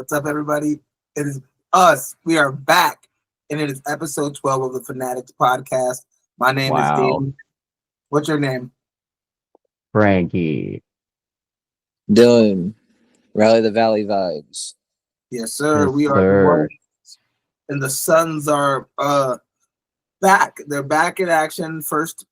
What's up, everybody? It is us. We are back, and it is episode 12 of the fAnaticZ podcast. My name is Wow. Damien. What's your name? Frankie. Dylan, Rally the Valley vibes. Yes, sir. Yes, We are the sir. ones, and the Suns are back. They're back in action. First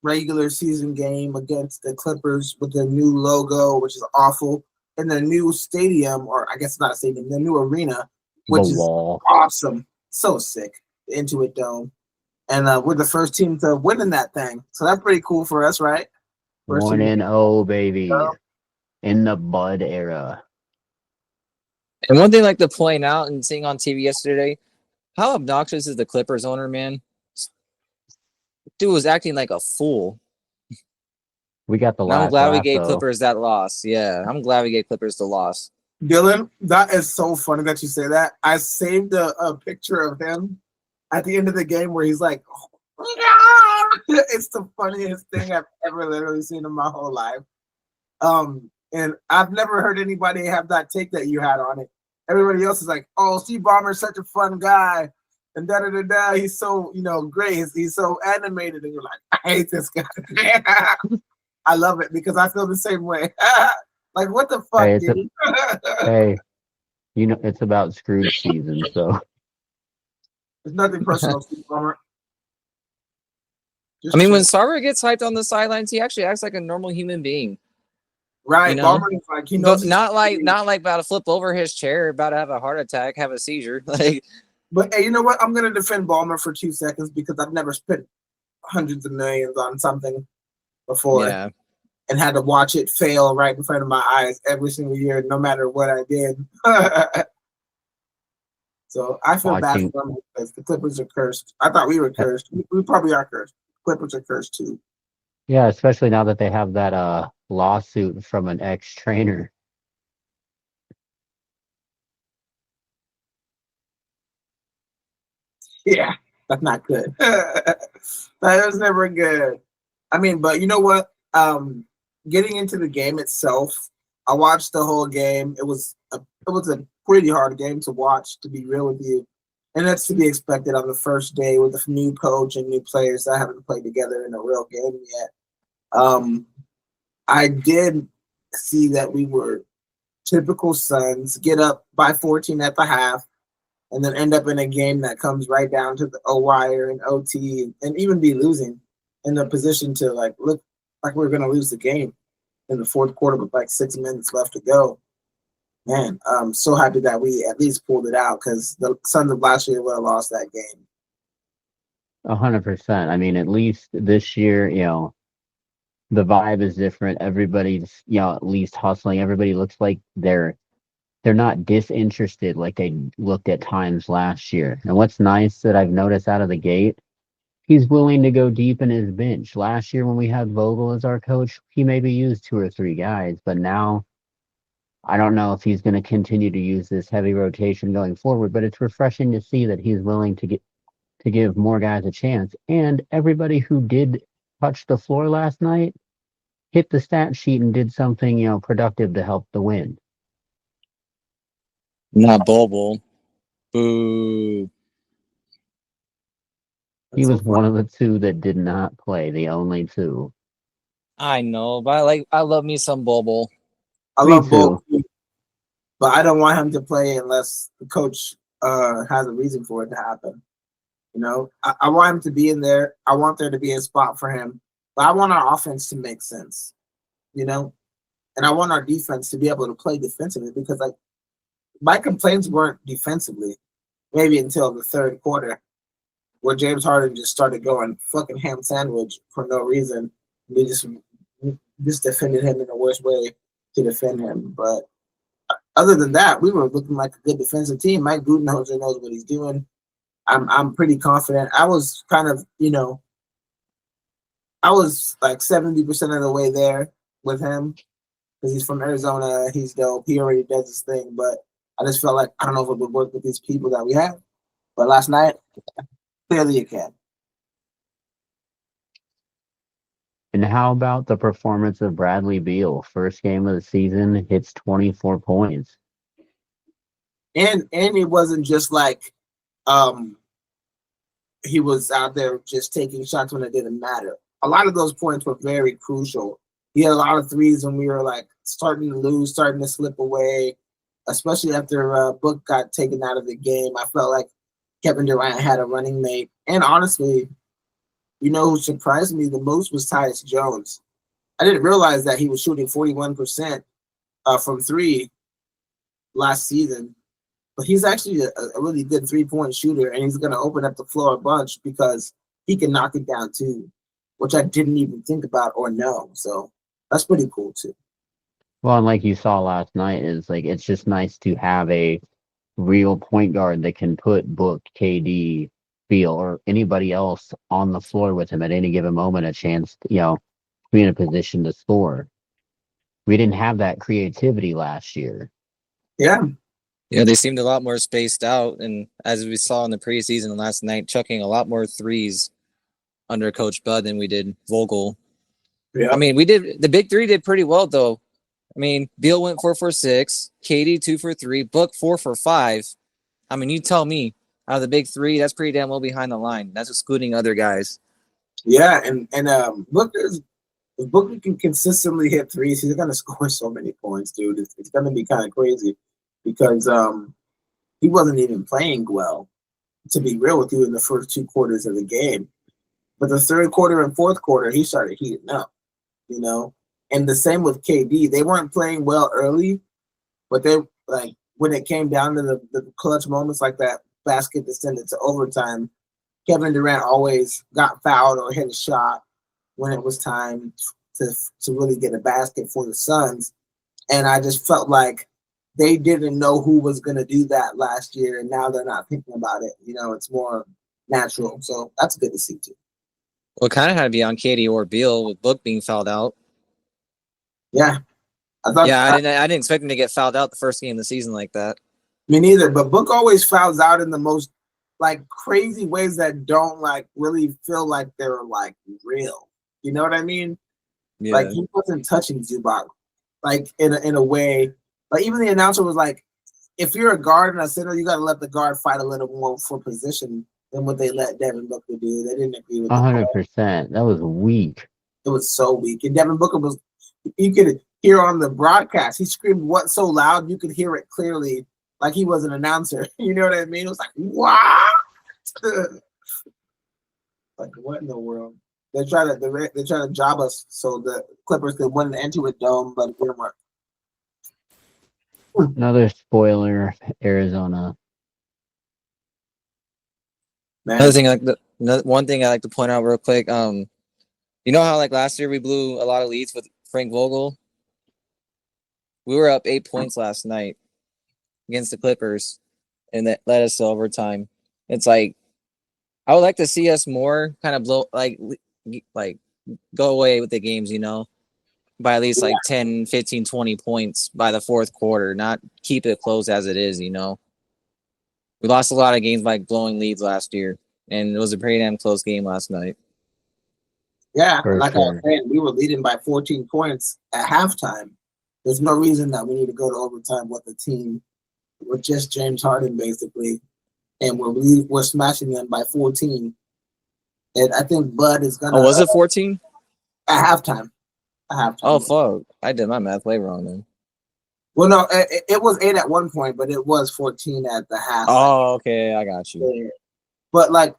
regular season game against the Clippers with their new logo, which is awful, and their new stadium, or I guess not a stadium, their new arena, The which is wall. awesome. So sick. The Intuit Dome. And we're the first team to win in that thing. So that's pretty cool for us, right? First 1 team. and 0, baby. In the Bud era. And one thing I like to point out and seeing on TV yesterday, how obnoxious is the Clippers owner, man? Dude was acting like a fool. We got the And I'm last glad we laugh, gave though. Clippers that loss. Yeah, I'm glad we gave Clippers the loss. Dylan, that is so funny that you say that. I saved a picture of him at the end of the game where he's like, it's the funniest thing I've ever literally seen in my whole life. And I've never heard anybody have that take that you had on it. Everybody else is like, "Oh, Steve Ballmer's such a fun guy," and da da da da. He's so great. He's so animated, and you're like, "I hate this guy." I love it because I feel the same way. Like, what the fuck, Hey, dude? hey, it's about Scrooge season, so. It's nothing personal, Steve Ballmer. I mean, when Sarver gets hyped on the sidelines, he actually acts like a normal human being. Right, Ballmer is like he knows, but not like about to flip over his chair, about to have a heart attack, have a seizure. Like, but hey, you know what? I'm gonna defend Ballmer for 2 seconds because I've never spent hundreds of millions on something before, and had to watch it fail right in front of my eyes every single year, no matter what I did. So I feel bad for them because the Clippers are cursed. I thought we were cursed. We probably are cursed. Clippers are cursed too. Yeah, especially now that they have that lawsuit from an ex-trainer. Yeah, that's not good. That was never good. I mean, but you know what? Getting into the game itself, I watched the whole game. It was a pretty hard game to watch, to be real with you, and that's to be expected on the first day with a new coach and new players that haven't played together in a real game yet. I did see that we were typical Suns, get up by 14 at the half, and then end up in a game that comes right down to the wire and OT, and even be losing in the position to look like we're going to lose the game in the fourth quarter with like 6 minutes left to go. Man, I'm so happy that we at least pulled it out because the Suns of last year would have lost that game. 100%. I mean, at least this year, the vibe is different. Everybody's, at least hustling. Everybody looks like they're not disinterested like they looked at times last year. And what's nice that I've noticed out of the gate, he's willing to go deep in his bench. Last year when we had Vogel as our coach, he maybe used 2 or 3 guys, but now I don't know if he's going to continue to use this heavy rotation going forward, but it's refreshing to see that he's willing to give more guys a chance. And everybody who did touch the floor last night hit the stat sheet and did something, productive to help the win. Not Bobo. Boo. He was one of the 2 that did not play, the only 2. I know, but I love me some Bobo. I love Bobo, but I don't want him to play unless the coach has a reason for it to happen. I want him to be in there. I want there to be a spot for him, but I want our offense to make sense. And I want our defense to be able to play defensively because my complaints weren't defensively, maybe until the third quarter, where James Harden just started going fucking ham sandwich for no reason. They just defended him in the worst way to defend him. But other than that, we were looking like a good defensive team. Mike Budenholzer knows what he's doing. I'm pretty confident. I was kind of, I was like 70% of the way there with him because he's from Arizona. He's dope. He already does his thing. But I just felt like I don't know if it would work with these people that we have. But last night, clearly it can. And how about the performance of Bradley Beal? First game of the season, hits 24 points. And it wasn't just like he was out there just taking shots when it didn't matter. A lot of those points were very crucial. He had a lot of threes when we were like starting to lose, starting to slip away, especially after Book got taken out of the game. I felt like Kevin Durant had a running mate. And honestly, you know who surprised me the most was Tyus Jones. I didn't realize that he was shooting 41% from three last season. But he's actually a really good 3-point shooter, and he's going to open up the floor a bunch because he can knock it down too, which I didn't even think about or know. So that's pretty cool too. Well, and like you saw last night, is like it's just nice to have a real point guard that can put Book, KD, Beal, or anybody else on the floor with him at any given moment a chance to, be in a position to score. We didn't have that creativity last year. Yeah. Yeah, they seemed a lot more spaced out, and as we saw in the preseason last night, chucking a lot more threes under Coach Bud than we did Vogel. Yeah. I mean, the big three did pretty well though. I mean, Beal went 4 for 6, KD 2 for 3, Book 4 for 5. I mean, you tell me, out of the big three, that's pretty damn well behind the line. That's excluding other guys. Yeah, and if Booker can consistently hit threes, he's gonna score so many points, dude. It's gonna be kind of crazy because he wasn't even playing well, to be real with you, in the first 2 quarters of the game. But the third quarter and fourth quarter, he started heating up, you know. And the same with KD. They weren't playing well early, but they like when it came down to the clutch moments like that basket that sent it to overtime, Kevin Durant always got fouled or hit a shot when it was time to really get a basket for the Suns. And I just felt like they didn't know who was going to do that last year, and now they're not thinking about it. You know, it's more natural. So that's good to see, too. Well, it kind of had to be on KD or Beal with Book being fouled out. Yeah. I didn't expect him to get fouled out the first game of the season like that. Me neither, but Book always fouls out in the most like crazy ways that don't like really feel like they're like real. You know what I mean? Yeah. Like he wasn't touching Zubac, like in a way. Like even the announcer was like, if you're a guard and a center, you got to let the guard fight a little more for position than what they let Devin Booker do. They didn't agree with 100%. That was weak. It was so weak. And Devin Booker was, you could hear on the broadcast, he screamed what so loud you could hear it clearly, like he was an announcer. You know what I mean? It was like, what? Like, what in the world? They try to job us so the Clippers could win the Intuit Dome, but it didn't work. Another spoiler, Arizona. Man. One thing I like to point out real quick. You know how like last year we blew a lot of leads with Frank Vogel? We were up 8 points last night against the Clippers, and that led us to overtime. It's like I would like to see us more kind of blow like go away with the games, you know, by at least like 10, 15, 20 points by the fourth quarter, not keep it close as it is, you know. We lost a lot of games by blowing leads last year, and it was a pretty damn close game last night. Yeah, like I was saying, we were leading by 14 points at halftime. There's no reason that we need to go to overtime with the team with just James Harden, basically. And we're smashing them by 14. And I think Bud is going to... Oh, was it 14? At halftime. Oh, fuck. I did my math way wrong then. Well, no, it was 8 at one point, but it was 14 at the half. Oh, okay. I got you. Yeah. But, like,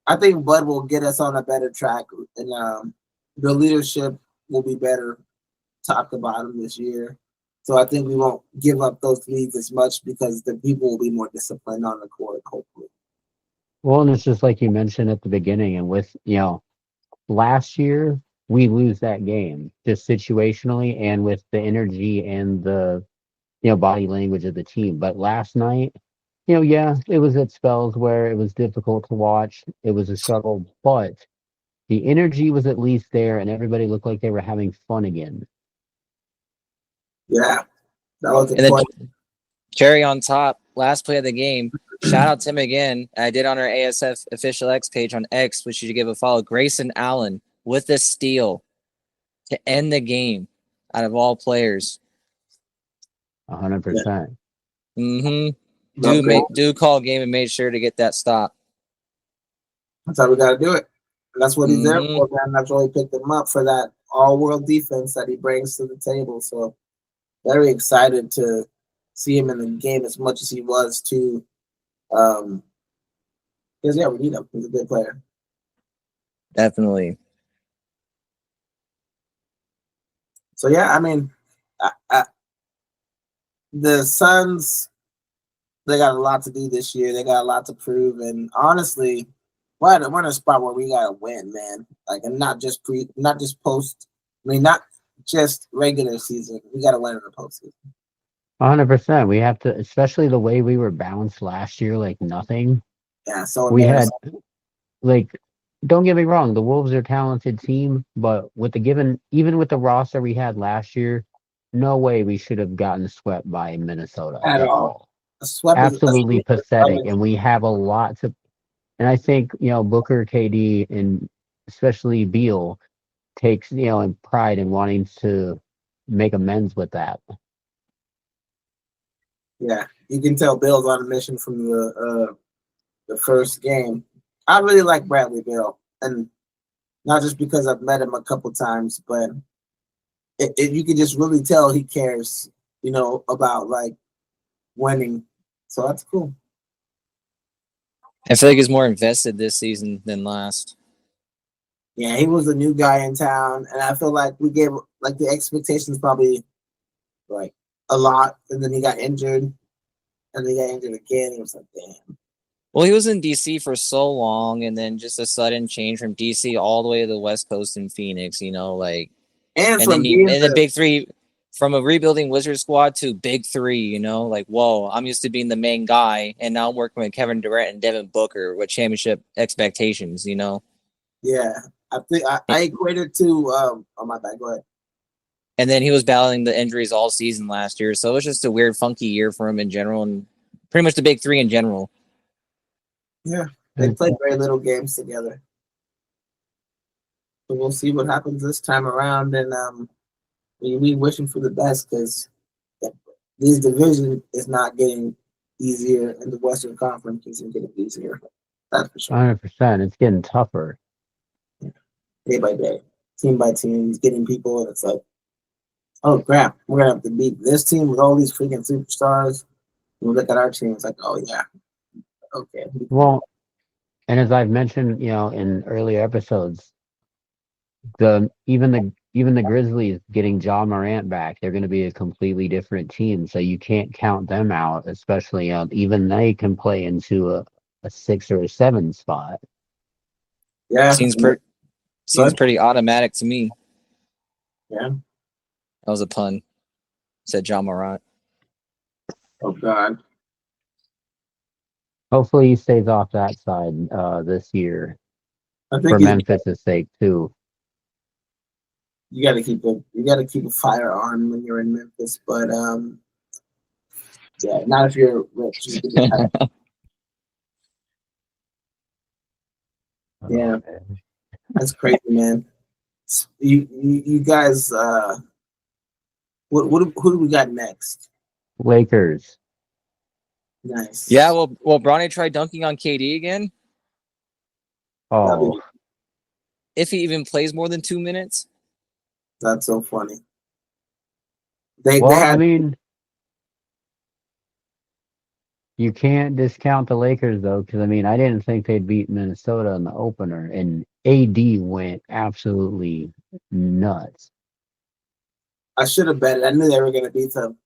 I think Bud will get us on a better track, and the leadership will be better top to bottom this year. So I think we won't give up those leads as much because the people will be more disciplined on the court, hopefully. Well, and it's just like you mentioned at the beginning, and with, last year, we lose that game just situationally and with the energy and the, body language of the team. But last night, it was at spells where it was difficult to watch. It was a struggle, but the energy was at least there and everybody looked like they were having fun again. Yeah, that was the point. Cherry on top, last play of the game. Shout out to him again. I did on our ASF official X page on X, which you should give a follow. Grayson Allen with a steal to end the game out of all players. 100%. Mm-hmm. Do call game and made sure to get that stop. That's how we got to do it. And that's what he's there Mhm. for, man. That's why we picked him up, for that all-world defense that he brings to the table. So very excited to see him in the game as much as he was too. Because yeah, we need him. He's a good player. Definitely. So yeah, I mean, the Suns, they got a lot to do this year. They got a lot to prove, and honestly, we're in a spot where we gotta win, man. Like, and not just post. I mean, not just regular season. We gotta win in the postseason. 100%. We have to, especially the way we were bounced last year, like nothing. Yeah, so We had, like, don't get me wrong, the Wolves are a talented team, but with even with the roster we had last year, no way we should have gotten swept by Minnesota at at all. all. A sweep Absolutely is pathetic, and we have a lot to. And I think Booker, KD, and especially Beal takes in pride in wanting to make amends with that. Yeah, you can tell Bill's on a mission from the first game. I really like Bradley Beal, and not just because I've met him a couple times, but you can just really tell he cares, about like winning. So that's cool. I feel like he's more invested this season than last. Yeah, he was a new guy in town, and I feel like we gave like the expectations probably like a lot, and then he got injured, and then he got injured again. He was like, damn. Well, he was in DC for so long, and then just a sudden change from DC all the way to the West Coast in Phoenix. And then the big three, from a rebuilding Wizard squad to big three. Like, whoa, I'm used to being the main guy, and now I'm working with Kevin Durant and Devin Booker with championship expectations. Yeah, I think I equated to. Oh my bad. Go ahead. And then he was battling the injuries all season last year, so it was just a weird, funky year for him in general, and pretty much the big three in general. Yeah, they played very little games together. So we'll see what happens this time around, and we wishing for the best, because this division is not getting easier, and the Western Conference isn't getting easier. That's for sure. 100%. It's getting tougher. Day by day, team by team, he's getting people, and it's like, oh crap, we're gonna have to beat this team with all these freaking superstars. And we look at our team, it's like, oh yeah, okay. Well, and as I've mentioned, in earlier episodes, even the Grizzlies getting Ja Morant back, they're going to be a completely different team. So you can't count them out, especially even they can play into a 6 or a 7 spot. Yeah, seems pretty automatic to me. Yeah, that was a pun. Said Ja Morant. Oh God. Hopefully he stays off that side this year, for Memphis' sake too. You got to keep a fire on when you're in Memphis, but yeah, not if you're rich. Yeah, that's crazy, man. You guys, who do we got next? Lakers. Nice. Yeah, well, Bronny tried dunking on KD again. Oh, if he even plays more than 2 minutes. That's so funny. I mean, you can't discount the Lakers though, because I didn't think they'd beat Minnesota in the opener, and AD went absolutely nuts. I should have bet it. I knew they were going to beat them.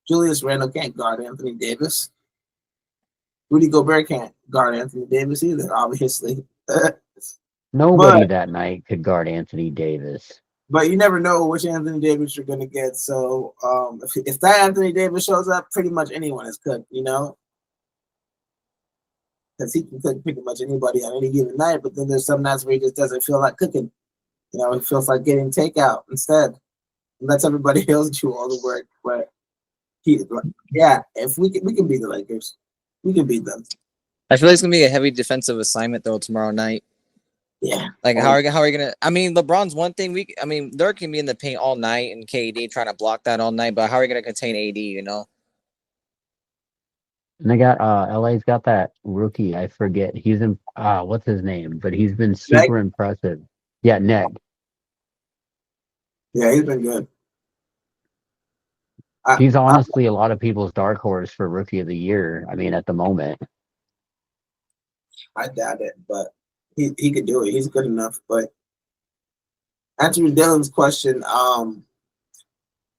Julius Randle can't guard Anthony Davis. Rudy Gobert can't guard Anthony Davis either, obviously. Nobody that night could guard Anthony Davis. But you never know which Anthony Davis you're going to get. So if that Anthony Davis shows up, pretty much anyone is cooked, because he can cook pretty much anybody on any given night. But then there's some nights where he just doesn't feel like cooking. He feels like getting takeout instead. And lets everybody else do all the work. But if we can beat the Lakers, we can beat them. I feel like it's gonna be a heavy defensive assignment though tomorrow night. Yeah. Like how are you gonna? LeBron's one thing. Dirk can be in the paint all night and KD trying to block that all night. But how are you gonna contain AD? And they got LA's got that rookie. I forget. He's in what's his name? But he's been Nick? super impressive. Yeah, Nick. Yeah, he's been good. He's honestly a lot of people's dark horse for rookie of the year. I mean, at the moment. I doubt it, but he could do it. He's good enough. But answering Dylan's question, I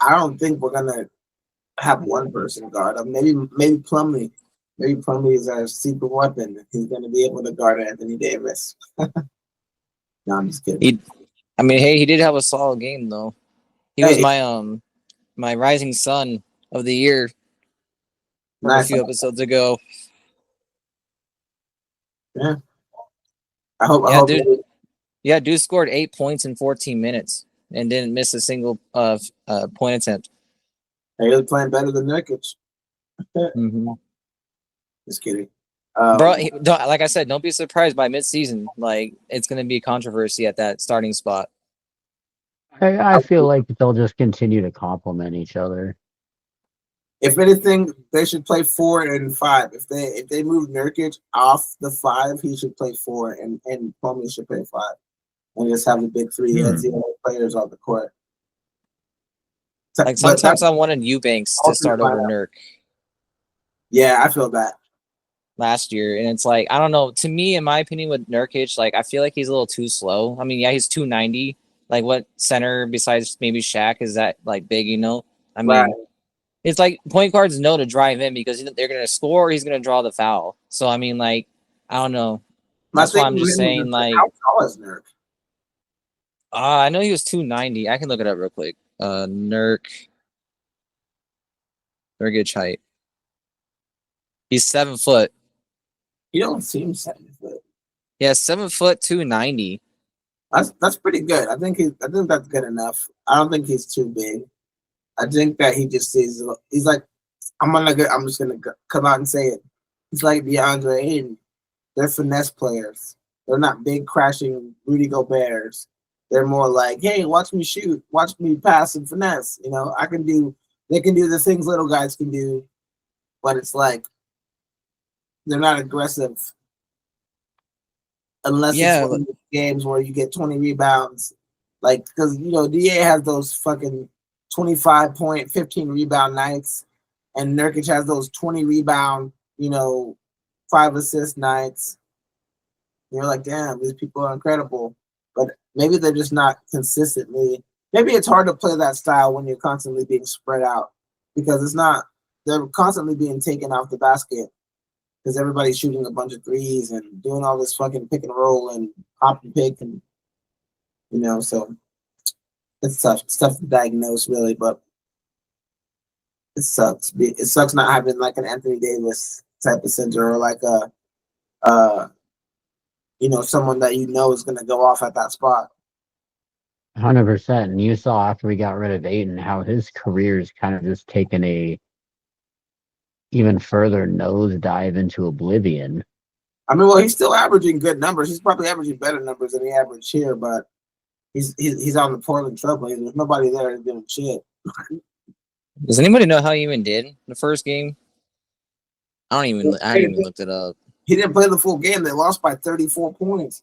don't think we're gonna have one person guard him. Maybe Plumlee. Maybe Plumlee is our secret weapon. He's gonna be able to guard Anthony Davis. No, I'm just kidding. He did have a solid game though. He was my rising sun of the year from a few episodes ago. Yeah. I hope dude scored 8 points in 14 minutes and didn't miss a single point attempt. He was playing better than Nurkic. Mm-hmm. Just kidding. Bro, like I said, don't be surprised by midseason. Like, it's going to be controversy at that starting spot. I feel like they'll just continue to complement each other. If anything, they should play 4 and 5. If they move Nurkic off the 5, he should play 4, and Plumlee should play 5, and just have the big 3 as the other players on the court. Like sometimes I wanted Eubanks to start over Nurk. Yeah, I feel that. Last year, and it's like, I don't know. To me, in my opinion, with Nurkic, like I feel like he's a little too slow. I mean, yeah, he's 290. Like, what center besides maybe Shaq is that like big? You know, I mean, Right. It's like point guards know to drive in because they're going to score or he's going to draw the foul. So I mean, like, I don't know. That's why I'm just saying, like, how tall is Nurk? I know he was 290. I can look it up real quick. Nurkic height. He's 7 foot. You don't seem 7 foot. Yeah, 7 foot 290. That's pretty good. I think that's good enough. I don't think he's too big. I think that he just he's like, I'm just gonna come out and say it. He's like DeAndre Ayton. They're finesse players. They're not big crashing Rudy Gobert's. They're more like, hey, watch me shoot, watch me pass and finesse. You know, they can do the things little guys can do, but it's like they're not aggressive unless it's one of the games where you get 20 rebounds. Like, because, you know, DA has those fucking 25 point, 15 rebound nights, and Nurkic has those 20 rebound, 5 assist nights. You're like, damn, these people are incredible. But maybe they're just not consistently. Maybe it's hard to play that style when you're constantly being spread out because they're constantly being taken off the basket because everybody's shooting a bunch of threes and doing all this fucking pick and roll and hop and pick and, so it's tough. It's tough to diagnose, really, but it sucks. It sucks not having like an Anthony Davis type of center or like someone that is going to go off at that spot. 100%. And you saw after we got rid of Ayton how his career's kind of just taken a even further nosedive into oblivion. I mean, well, he's still averaging good numbers. He's probably averaging better numbers than he averaged here, but he's on the Portland Trailblazers. There's nobody there doing shit. Does anybody know how he even did the first game? I didn't even look it up. He didn't play the full game. They lost by 34 points.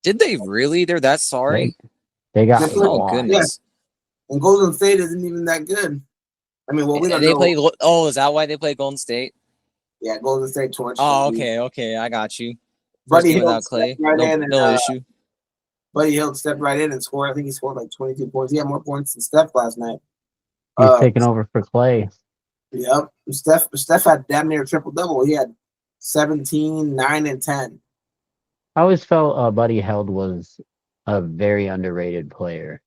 Did they really? They're that sorry? They got goodness. Yeah. And Golden State isn't even that good. I mean, well, we don't know. Is that why they play Golden State? Yeah, Golden State torched. Oh, okay, I got you. Buddy Hield without Clay, no issue. Buddy Hield stepped right in and scored. I think he scored like 22 points. He had more points than Steph last night. He's taking over for Clay. Yep. Steph had damn near triple-double. He had 17, 9, and 10. I always felt Buddy Hield was a very underrated player.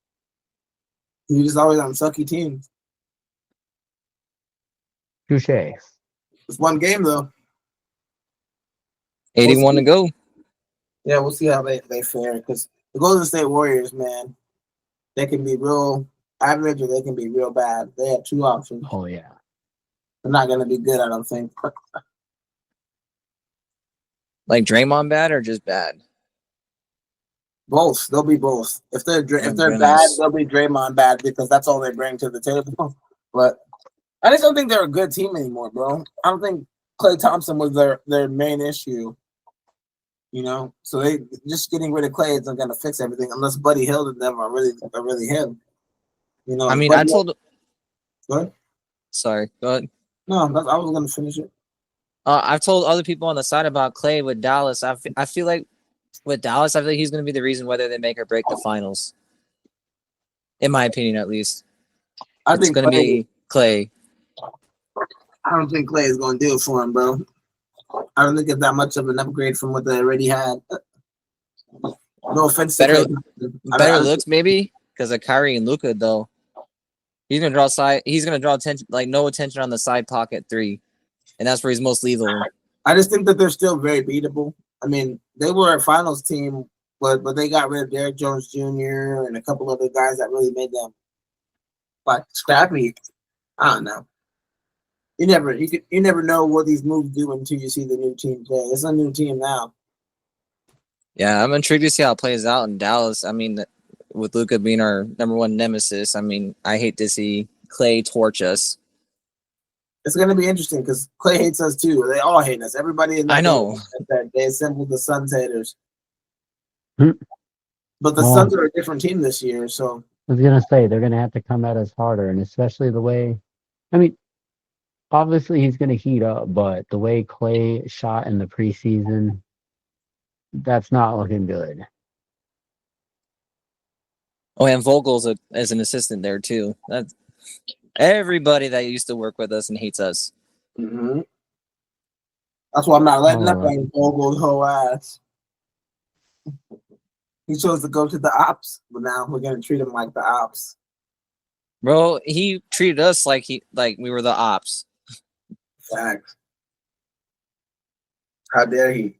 He was always on sucky teams. Touche. It's one game, though. 81 to go. Yeah, we'll see how they fare. Because the Golden State Warriors, man, they can be real average or they can be real bad. They have two options. Oh, yeah. They're not going to be good, I don't think. Like Draymond bad or just bad? Both. They'll be both. If they're bad, they'll be Draymond bad because that's all they bring to the table. But I just don't think they're a good team anymore, bro. I don't think Klay Thompson was their main issue. So they just getting rid of Klay isn't gonna fix everything unless Buddy Hield and them are really him. I mean, Buddy, go ahead. Sorry, go ahead. No, I was gonna finish it. I've told other people on the side about Klay with Dallas. I feel like with Dallas, I feel like he's going to be the reason whether they make or break the finals. In my opinion, at least. I It's think going to be Klay. I don't think Klay is going to do it for him, bro. I don't think it's that much of an upgrade from what they already had. No offense to Klay. Better looks, maybe, because of Kyrie and Luka, though. He's gonna draw attention, like no attention on the side pocket three, and that's where he's most lethal. I just think that they're still very beatable. I mean, they were a finals team, but they got rid of Derrick Jones Jr. and a couple other guys that really made them like scrappy. I don't know. You never know what these moves do until you see the new team play. It's a new team now. Yeah, I'm intrigued to see how it plays out in Dallas. I mean, with Luka being our number one nemesis, I mean, I hate to see Klay torch us. It's going to be interesting because Klay hates us too. They all hate us. Everybody in that I know. They assembled the Suns haters. Hmm. But the Suns are a different team this year, so I was gonna say they're gonna have to come at us harder, and especially the way, I mean, obviously he's gonna heat up, but the way Klay shot in the preseason, that's not looking good. Oh, and Vogel's as an assistant there too. That's everybody that used to work with us and hates us. Mm-hmm. That's why I'm not letting up on Vogel's whole ass. He chose to go to the ops, but now we're gonna treat him like the ops. Bro, he treated us like we were the ops. Facts. How dare he?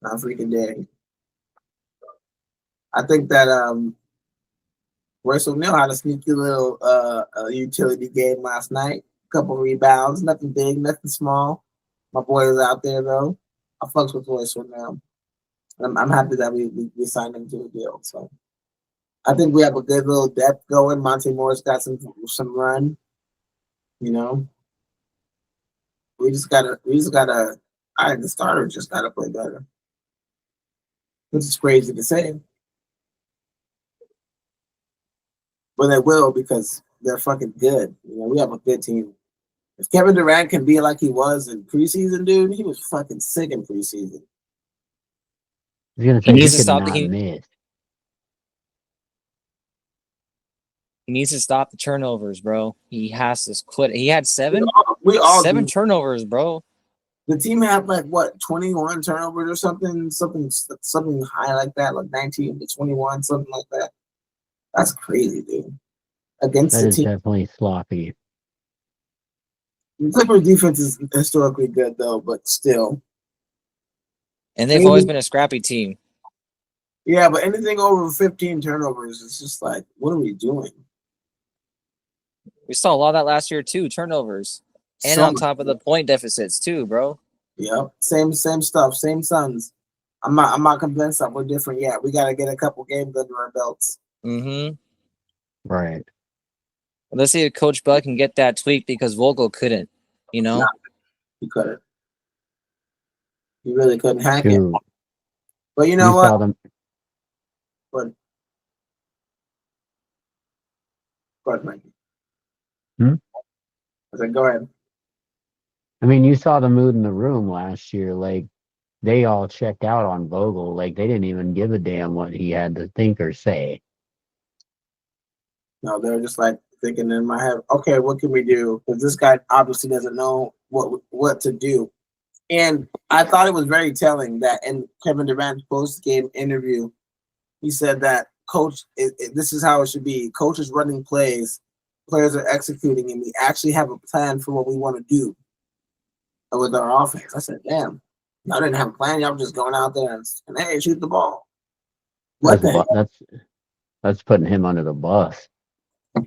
How freaking dare he? I think that Royce O'Neal had a sneaky little utility game last night. Couple rebounds, nothing big, nothing small. My boy is out there though. I fucks with Royce O'Neal. I'm happy that we signed him to a deal. So I think we have a good little depth going. Monte Morris got some run. We just gotta. The starter just gotta play better, which is crazy to say, but they will because they're fucking good. We have a good team. If Kevin Durant can be like he was in preseason, dude, he was fucking sick in preseason. I was gonna say he needs to stop miss. He needs to stop the turnovers, bro. He has to quit. He had seven turnovers, bro. The team had 21 turnovers or something high like that, like 19 to 21, something like that. That's crazy, dude. Against that the team, definitely sloppy. The Clippers defense is historically good though, but still. And they've always been a scrappy team. Yeah, but anything over 15 turnovers, it's just like, what are we doing? We saw a lot of that last year too, turnovers. And on top of the point deficits too, bro. Yep. Same stuff, same Suns. I'm not convinced that we're different yet. We gotta get a couple games under our belts. Mm-hmm. Right. Let's see if Coach Bud can get that tweak because Vogel couldn't, Nah, he couldn't. He really couldn't hack it. But you know what? Saw them. Go ahead, Mikey. I said, go ahead. I mean, you saw the mood in the room last year. Like, they all checked out on Vogel. Like, they didn't even give a damn what he had to think or say. No, they're just like thinking in my head, okay, what can we do? Because this guy obviously doesn't know what to do. And I thought it was very telling that in Kevin Durant's post-game interview, he said that, Coach, this is how it should be. Coach is running plays, players are executing, and we actually have a plan for what we want to do with our offense. I said, damn, y'all didn't have a plan. Y'all were just going out there and hey, shoot the ball. That's putting him under the bus.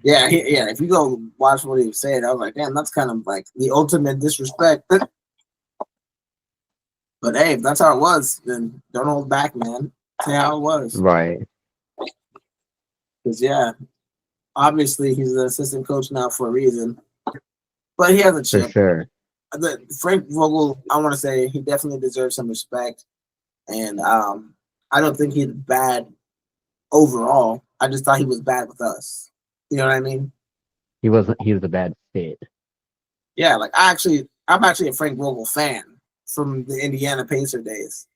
Yeah. If you go watch what he was saying, I was like, damn, that's kind of like the ultimate disrespect. But hey, if that's how it was, then don't hold back, man. Say how it was. Right. Because, yeah, obviously he's an assistant coach now for a reason. But he has a chip. For sure. Frank Vogel, I want to say he definitely deserves some respect, and I don't think he's bad overall. I just thought he was bad with us. You know what I mean? He was a bad fit. Yeah, like I'm actually a Frank Vogel fan from the Indiana Pacer days.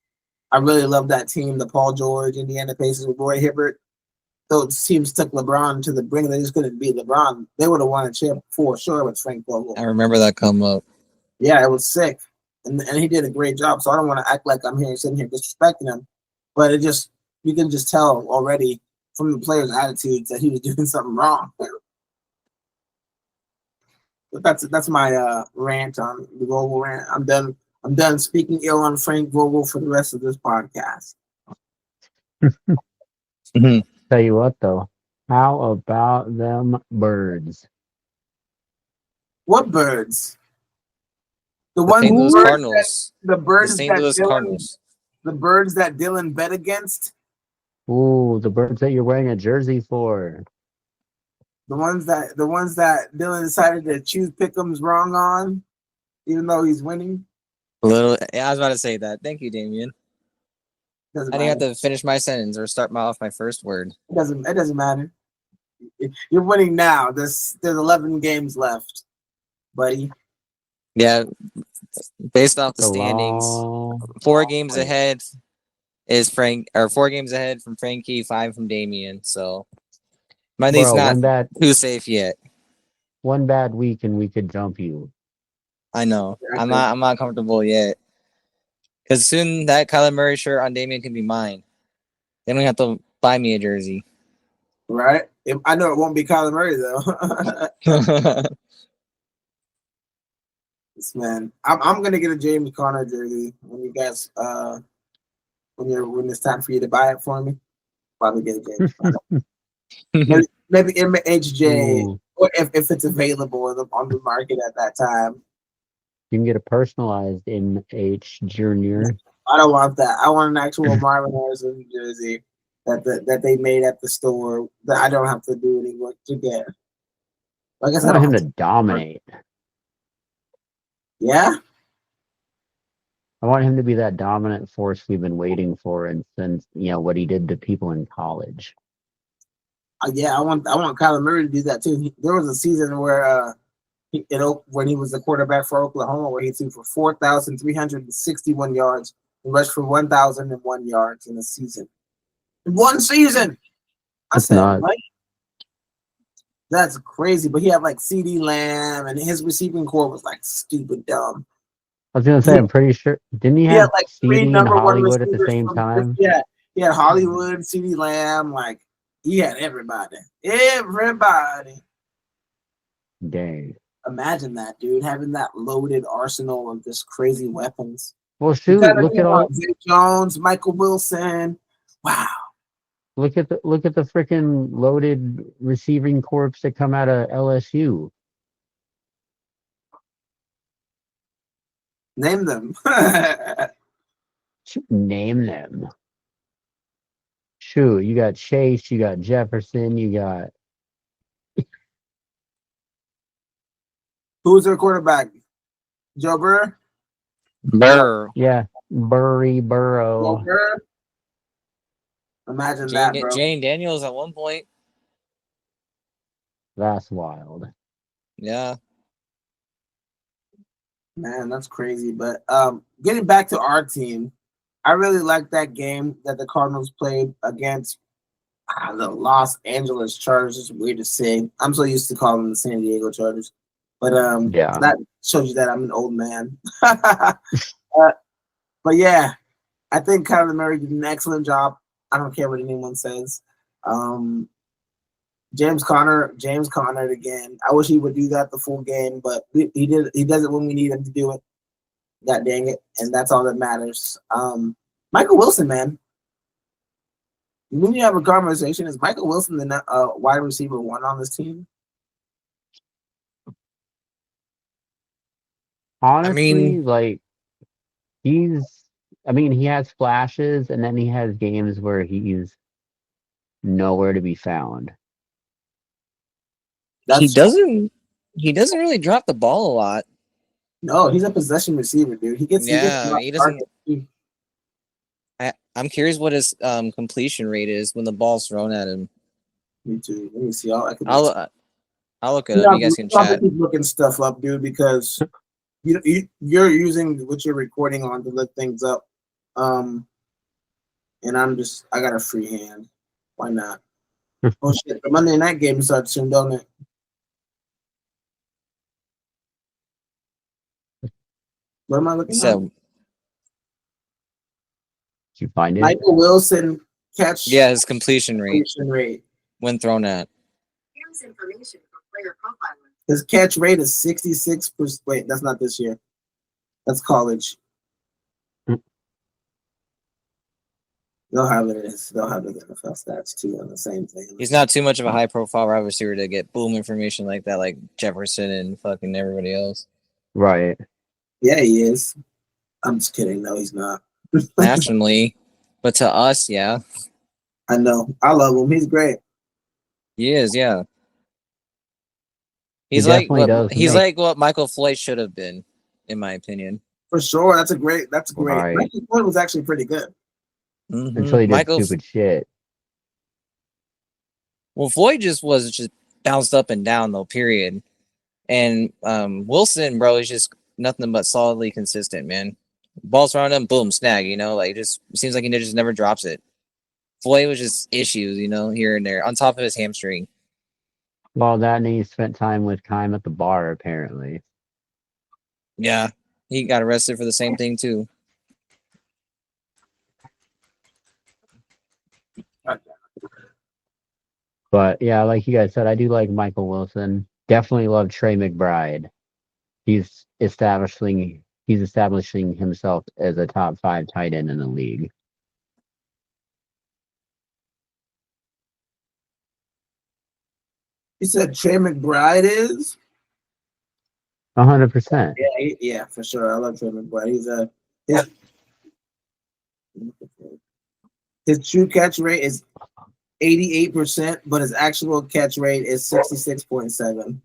I really love that team, the Paul George Indiana Pacers with Roy Hibbert. Those teams took LeBron to the brink. They just couldn't beat LeBron. They would have won a chip for sure with Frank Vogel. I remember that come up. Yeah, it was sick, and he did a great job. So I don't want to act like I'm sitting here disrespecting him, but you can just tell already from the players' attitudes that he was doing something wrong. But that's my rant on the Vogel rant. I'm done. I'm done speaking ill on Frank Vogel for the rest of this podcast. Tell you what, though, how about them birds? What birds? The St. Louis birds Cardinals. the birds St. Louis that Cardinals. the birds that Dylan bet against. Ooh, the birds that you're wearing a jersey for. The ones that Dylan decided to choose Pick'em's wrong on, even though he's winning. I was about to say that. Thank you, Damien. I didn't have Matter. to finish my sentence or start off my first word. It doesn't matter. You're winning now. There's 11 games left, buddy. Yeah, based off the standings, 4 games ahead is Frank, or 4 games ahead from Frankie, 5 from Damien. So my lead's not too safe yet. One bad week and we could jump you. I know. I'm not comfortable yet. Because soon that Kyler Murray shirt on Damien can be mine. They don't have to buy me a jersey. Right? I know it won't be Kyler Murray though. This man, I'm gonna get a James Conner jersey when you guys when it's time for you to buy it for me. Probably get a James Conner. maybe MHJ, or if it's available on the market at that time. You can get a personalized MH Junior. I don't want that. I want an actual Marvin Harrison jersey that they made at the store that I don't have to do any work to get. Like I said, I want him to dominate. Yeah? I want him to be that dominant force we've been waiting for, and since what he did to people in college. Yeah, I want Kyler Murray to do that too. There was a season where when he was the quarterback for Oklahoma, where he threw for 4,361 yards and rushed for 1,001 yards in a season. One season. That's not. Right? That's crazy. But he had like CD Lamb, and his receiving core was like stupid dumb. I was gonna say, I'm pretty sure. Didn't he have like CD and Hollywood at the same time? Yeah, he had Hollywood, CD Lamb. Like he had everybody. Everybody. Dang. Imagine that, dude, having that loaded arsenal of just crazy weapons. Well, shoot, look at all Zay Jones, Michael Wilson. Wow. Look at the freaking loaded receiving corps that come out of LSU. Name them. Name them. Shoot, you got Chase, you got Jefferson, you got. Who's their quarterback? Joe Burrow? Yeah, Burrow. Burrow? Imagine that, bro. Jane Daniels at one point. That's wild. Yeah. Man, that's crazy. But getting back to our team, I really like that game that the Cardinals played against the Los Angeles Chargers. It's weird to say. I'm so used to calling them the San Diego Chargers. But that shows you that I'm an old man. But yeah, I think Kyler Murray did an excellent job. I don't care what anyone says. James Conner again. I wish he would do that the full game, but he did. He does it when we need him to do it. God dang it, and that's all that matters. Michael Wilson, man. When you have a conversation, is Michael Wilson the wide receiver 1 on this team? Honestly, he has flashes, and then he has games where he's nowhere to be found. He doesn't really drop the ball a lot. No, he's a possession receiver, dude. He gets Yeah, he doesn't. targets. I'm curious what his completion rate is when the ball's thrown at him. Me too. Let me see. I can I'll look it up. You guys can chat. keep looking stuff up, dude, because you're using what you're recording on to look things up. And I got a free hand. Why not? Oh shit! The Monday night game starts soon, don't it? What am I looking at? So Did you find it? Michael Wilson catch. yeah, his completion completion rate. when thrown at. Here's information for player profiling. His catch rate is 66%. Wait, that's not this year. That's college. They'll have it in NFL stats too on the same thing. He's not too much of a high profile wide receiver to get boom information like that, like Jefferson and fucking everybody else. Right. Yeah, he is. I'm just kidding. No, he's not. Nationally, but to us, yeah, I know. I love him. He's great. he is. Yeah, He he's like definitely does he's make- like what Michael Floyd should have been, in my opinion. For sure. That's great. Right. Michael Floyd was actually pretty good. Until he did stupid shit. Well, Floyd was just bounced up and down though, period. And Wilson, bro, is just nothing but solidly consistent, man. Balls around him, boom, snag. Like just seems like he just never drops it. Floyd was just issues, here and there on top of his hamstring. Well, that and he spent time with Kime at the bar, apparently. Yeah, he got arrested for the same thing too. But yeah, like you guys said, I do like Michael Wilson. Definitely love Trey McBride. He's establishing himself as a top 5 tight end in the league. You said Trey McBride is? 100%. Yeah, for sure. I love Trey McBride. His true catch rate is 88%, but his actual catch rate is 66.7.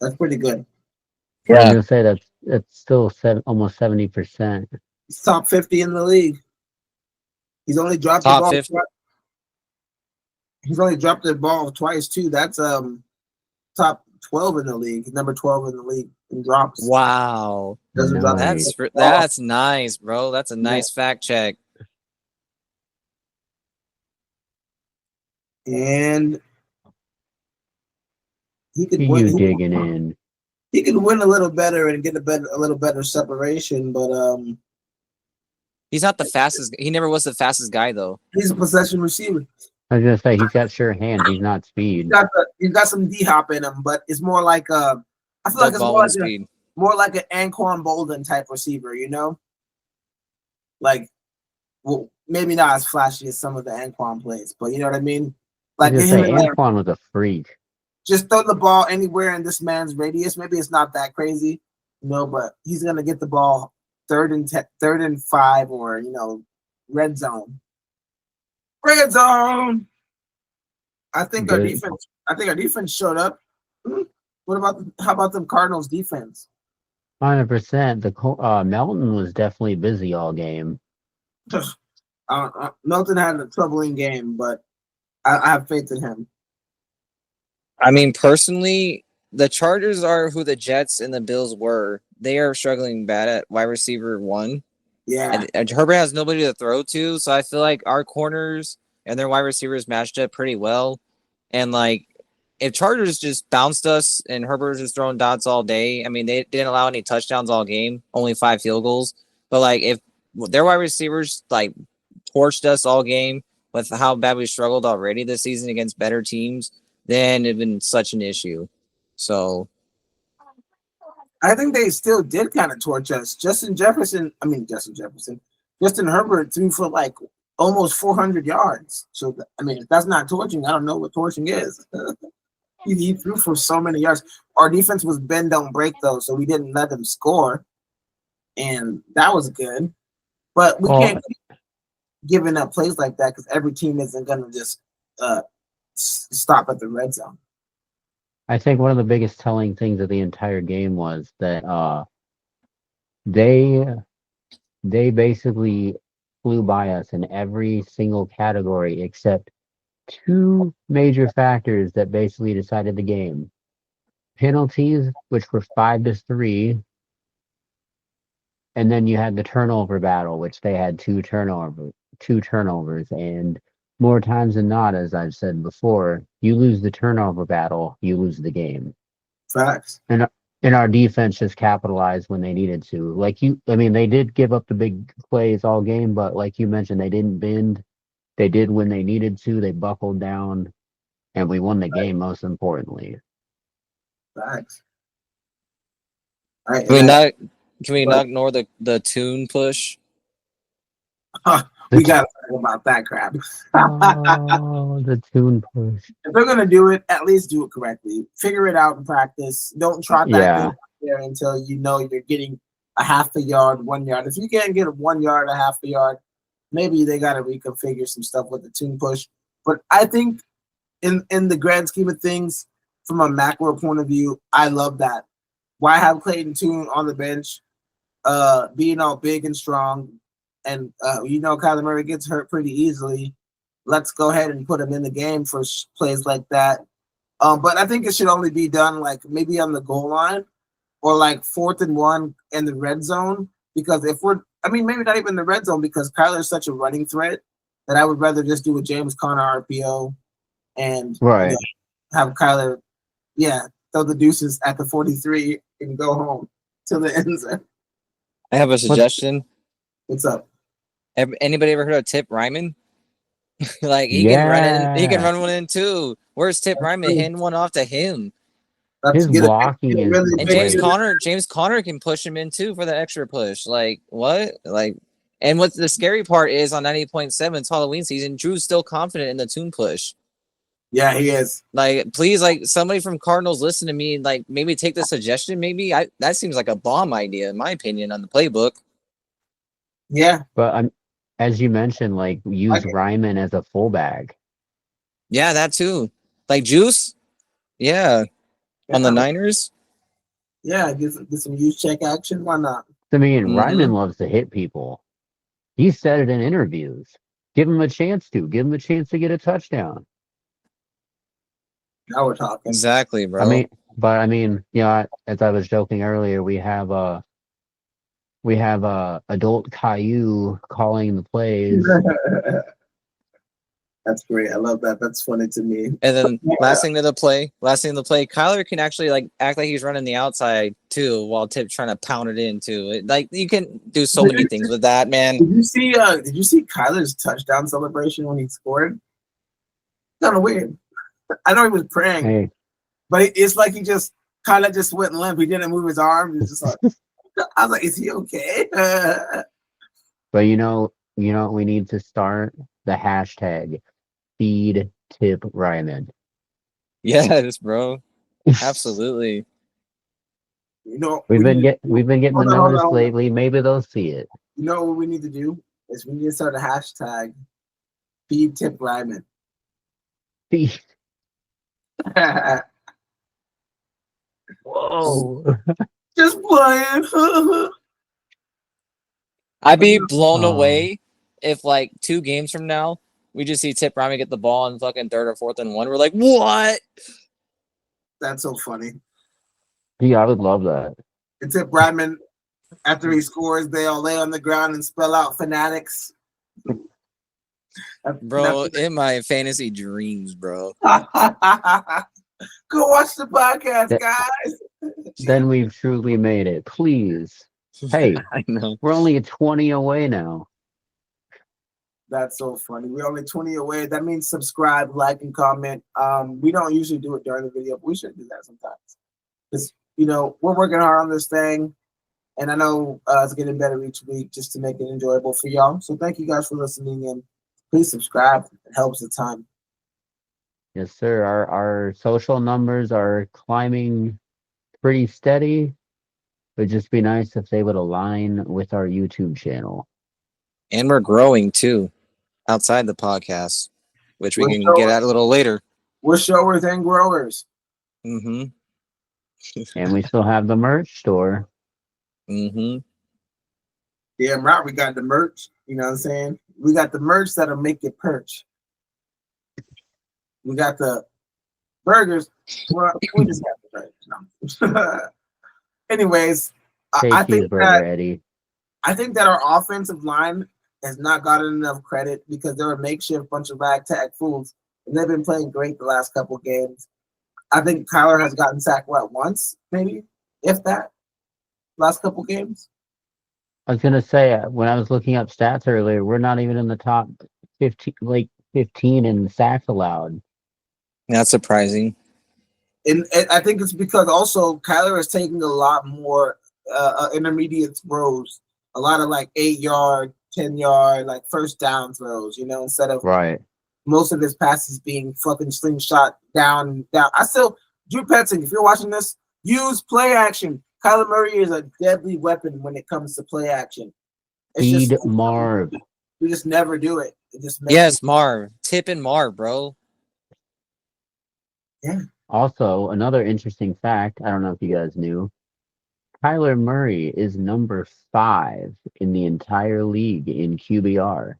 That's pretty good. Yeah, I was gonna say that's still almost 70%. He's top 50 in the league. He's only dropped Top the ball 50. He's only dropped the ball twice too. That's top 12 in the league, number 12 in the league in drops. Wow, Doesn't drop that's nice, bro. That's a nice fact check. And he could You win. digging in. He could win a little better and get a little better separation, but He's not the fastest. He never was the fastest guy though. he's a possession receiver. I was gonna say he's got sure hands. He's not speed. He's got some D hop in him, but it's more like I feel like it's more like an Anquan Bolden type receiver, Like, well, maybe not as flashy as some of the Anquan plays, but you know what I mean. Like Anquan was a freak. Just throw the ball anywhere in this man's radius. Maybe it's not that crazy, but he's gonna get the ball third and 5, or red zone. Red zone. I think our defense showed up. How about the Cardinals defense? 100%. The Melton was definitely busy all game. Melton had a troubling game, but I have faith in him. I mean, personally, the Chargers are who the Jets and the Bills were. They are struggling bad at wide receiver 1. Yeah. And Herbert has nobody to throw to, so I feel like our corners and their wide receivers matched up pretty well. And like, if Chargers just bounced us and Herbert was just throwing dots all day, I mean, they didn't allow any touchdowns all game, only 5 field goals. But like, if their wide receivers like torched us all game with how bad we struggled already this season against better teams, then it'd been such an issue. So I think they still did kind of torch us. Justin Herbert threw for like almost 400 yards. So, I mean, if that's not torching, I don't know what torching is. He threw for so many yards. Our defense was bend, don't break, though, so we didn't let them score. And that was good. But we can't keep giving up plays like that because every team isn't going to just stop at the red zone. I think one of the biggest telling things of the entire game was that they basically flew by us in every single category except two major factors that basically decided the game. Penalties, which were 5-3, and then you had the turnover battle, which they had two turnovers, and more times than not, as I've said before, you lose the turnover battle, you lose the game. Facts. And our defense just capitalized when they needed to. I mean, they did give up the big plays all game, but like you mentioned, they didn't bend. They did when they needed to. They buckled down, and we won the game. Most importantly, Facts. All right, Can we not ignore the tune push? we got to talk about that crap. oh, the tune push. If they're gonna do it, at least do it correctly. Figure it out in practice. Don't trot that thing out there until you know you're getting a half a yard, 1 yard. If you can't get 1 yard, a half a yard, maybe they got to reconfigure some stuff with the tune push. But I think in the grand scheme of things, from a macro point of view, I love that. Why have Clayton Tune on the bench, being all big and strong, and Kyler Murray gets hurt pretty easily. Let's go ahead and put him in the game for plays like that. But I think it should only be done like maybe on the goal line or like 4th and 1 in the red zone. Because maybe not even the red zone because Kyler is such a running threat that I would rather just do a James Conner RPO and have Kyler, throw the deuces at the 43 and go home to the end zone. I have a suggestion. What's up? Anybody ever heard of Tip Ryman? Like he can run in, he can run one in too. Where's Tip Ryman hitting one off to him? His blocking is really and James Conner can push him in too for the extra push. Like what? Like, and what the scary part is on 98.7, it's Halloween season. Drew's still confident in the tune push. Yeah, he is. Like, please, like somebody from Cardinals listen to me. Like, maybe take the suggestion. Maybe that seems like a bomb idea in my opinion on the playbook. Yeah, but as you mentioned, like use Ryman as a fullback. Yeah, that too. Like Juice. Yeah. On the Niners. Yeah, get some use check action. Why not? I mean, Ryman loves to hit people. He said it in interviews. Give him a chance to. Give him a chance to get a touchdown. Now we're talking. Exactly, bro. I mean, as I was joking earlier, we have adult Caillou calling the plays. That's great. I love that. That's funny to me. And then last thing to the play, Kyler can actually like act like he's running the outside too, while Tip's trying to pound it in too. Like you can do so many things with that, man. Did you see Kyler's touchdown celebration when he scored? Kind of weird. I know he was praying, but it's like Kyler just went limp. He didn't move his arms. It's just like I was like, is he okay? But we need to start the hashtag feed Tip Ryman. Yes, bro. Absolutely. We've been getting the notice lately. Maybe they'll see it. You know what we need to do is we need to start a hashtag feed Tip Ryman. Feed. Whoa. Just playing. I'd be blown away if like 2 games from now we just see Tip Ryman get the ball on fucking 3rd or 4th and 1. We're like, what? That's so funny. Yeah, I would love that. And Tip Ryman, after he scores, they all lay on the ground and spell out fAnaticZ. Bro, in my fantasy dreams, bro. Go watch the podcast, guys. Then we've truly made it. Please. Hey, I know. We're only 20 away now. That's so funny. We're only 20 away. That means subscribe, like, and comment. We don't usually do it during the video, but we should do that sometimes. Because, we're working hard on this thing. And I know it's getting better each week just to make it enjoyable for y'all. So thank you guys for listening. And please subscribe. It helps a ton. Yes, sir. Our social numbers are climbing pretty steady. It would just be nice if they would align with our YouTube channel. And we're growing too, outside the podcast, which we can get at a little later. We're showers and growers. Mm-hmm. And we still have the merch store. Mm-hmm. Yeah, right. We got the merch. You know what I'm saying? We got the merch that'll make you perch. We got the burgers. Well, we just got the burgers. No. Anyways, Say I think cheeseburger, Eddie. our offensive line has not gotten enough credit because they're a makeshift bunch of ragtag fools, and they've been playing great the last couple games. I think Kyler has gotten sacked once, maybe, if that, last couple games. I was gonna say when I was looking up stats earlier, we're not even in the top 15, like 15 in sacks allowed. That's surprising. And I think it's because also Kyler is taking a lot more intermediate throws, a lot of like 8-yard, 10-yard, like first down throws, instead of Right. most of his passes being fucking slingshot down. I still, Drew Petzing, if you're watching this, use play action. Kyler Murray is a deadly weapon when it comes to play action. Feed Marv. We just never do it. It just Yes, Marv. Tip and Marv, bro. Yeah. Also, another interesting fact, I don't know if you guys knew, Kyler Murray is number 5 in the entire league in QBR.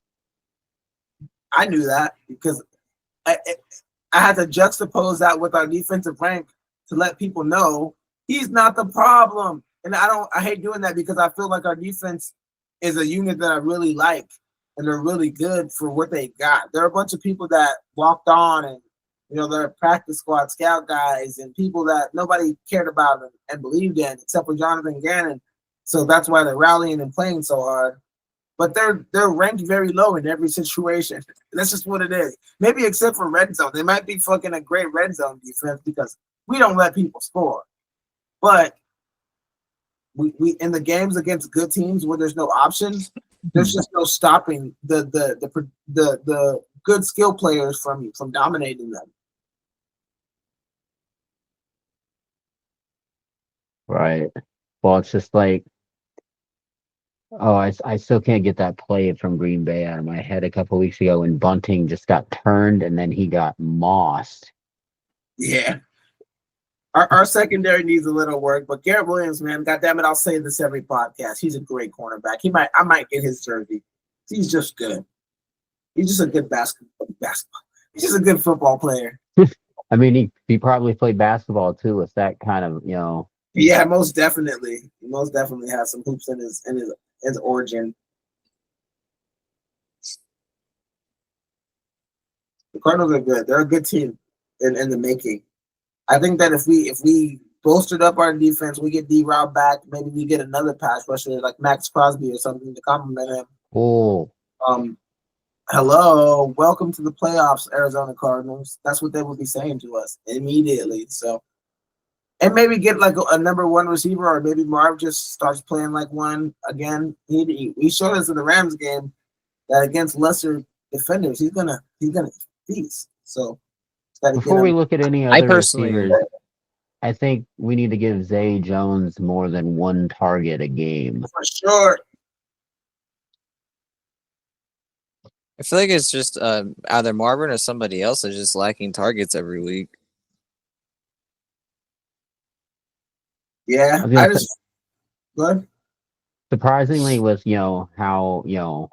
I knew that because I had to juxtapose that with our defensive rank to let people know he's not the problem. And I hate doing that because I feel like our defense is a unit that I really like and they're really good for what they got. There are a bunch of people that walked on and they're practice squad scout guys and people that nobody cared about and believed in except for Jonathan Gannon. So that's why they're rallying and playing so hard. But they're ranked very low in every situation. That's just what it is. Maybe except for red zone. They might be fucking a great red zone defense because we don't let people score. But we in the games against good teams where there's no options, there's just no stopping the good skill players from dominating them. Right. Well, it's just like, oh, I still can't get that play from Green Bay out of my head a couple weeks ago when Bunting just got turned and then he got mossed. Yeah. Our secondary needs a little work, but Garrett Williams, man, goddamn it, I'll say this every podcast. He's a great cornerback. I might get his jersey. He's just good. He's just a good basketball. He's just a good football player. I mean, he probably played basketball too with that kind of, Yeah, most definitely. He most definitely has some hoops in his origin. The Cardinals are good. They're a good team in the making. I think that if we bolstered up our defense, we get D-Rob back, maybe we get another pass rusher like Max Crosby or something to complement him. Oh. Hello, welcome to the playoffs, Arizona Cardinals. That's what they would be saying to us immediately. So, and maybe get like a number 1 receiver, or maybe Marv just starts playing like one again. He showed us in the Rams game that against lesser defenders, he's gonna feast. So, before we look at any other personally, receivers, I think we need to give Zay Jones more than 1 target a game. For sure. I feel like it's just either Marvin or somebody else is just lacking targets every week. Yeah, good. Surprisingly, with how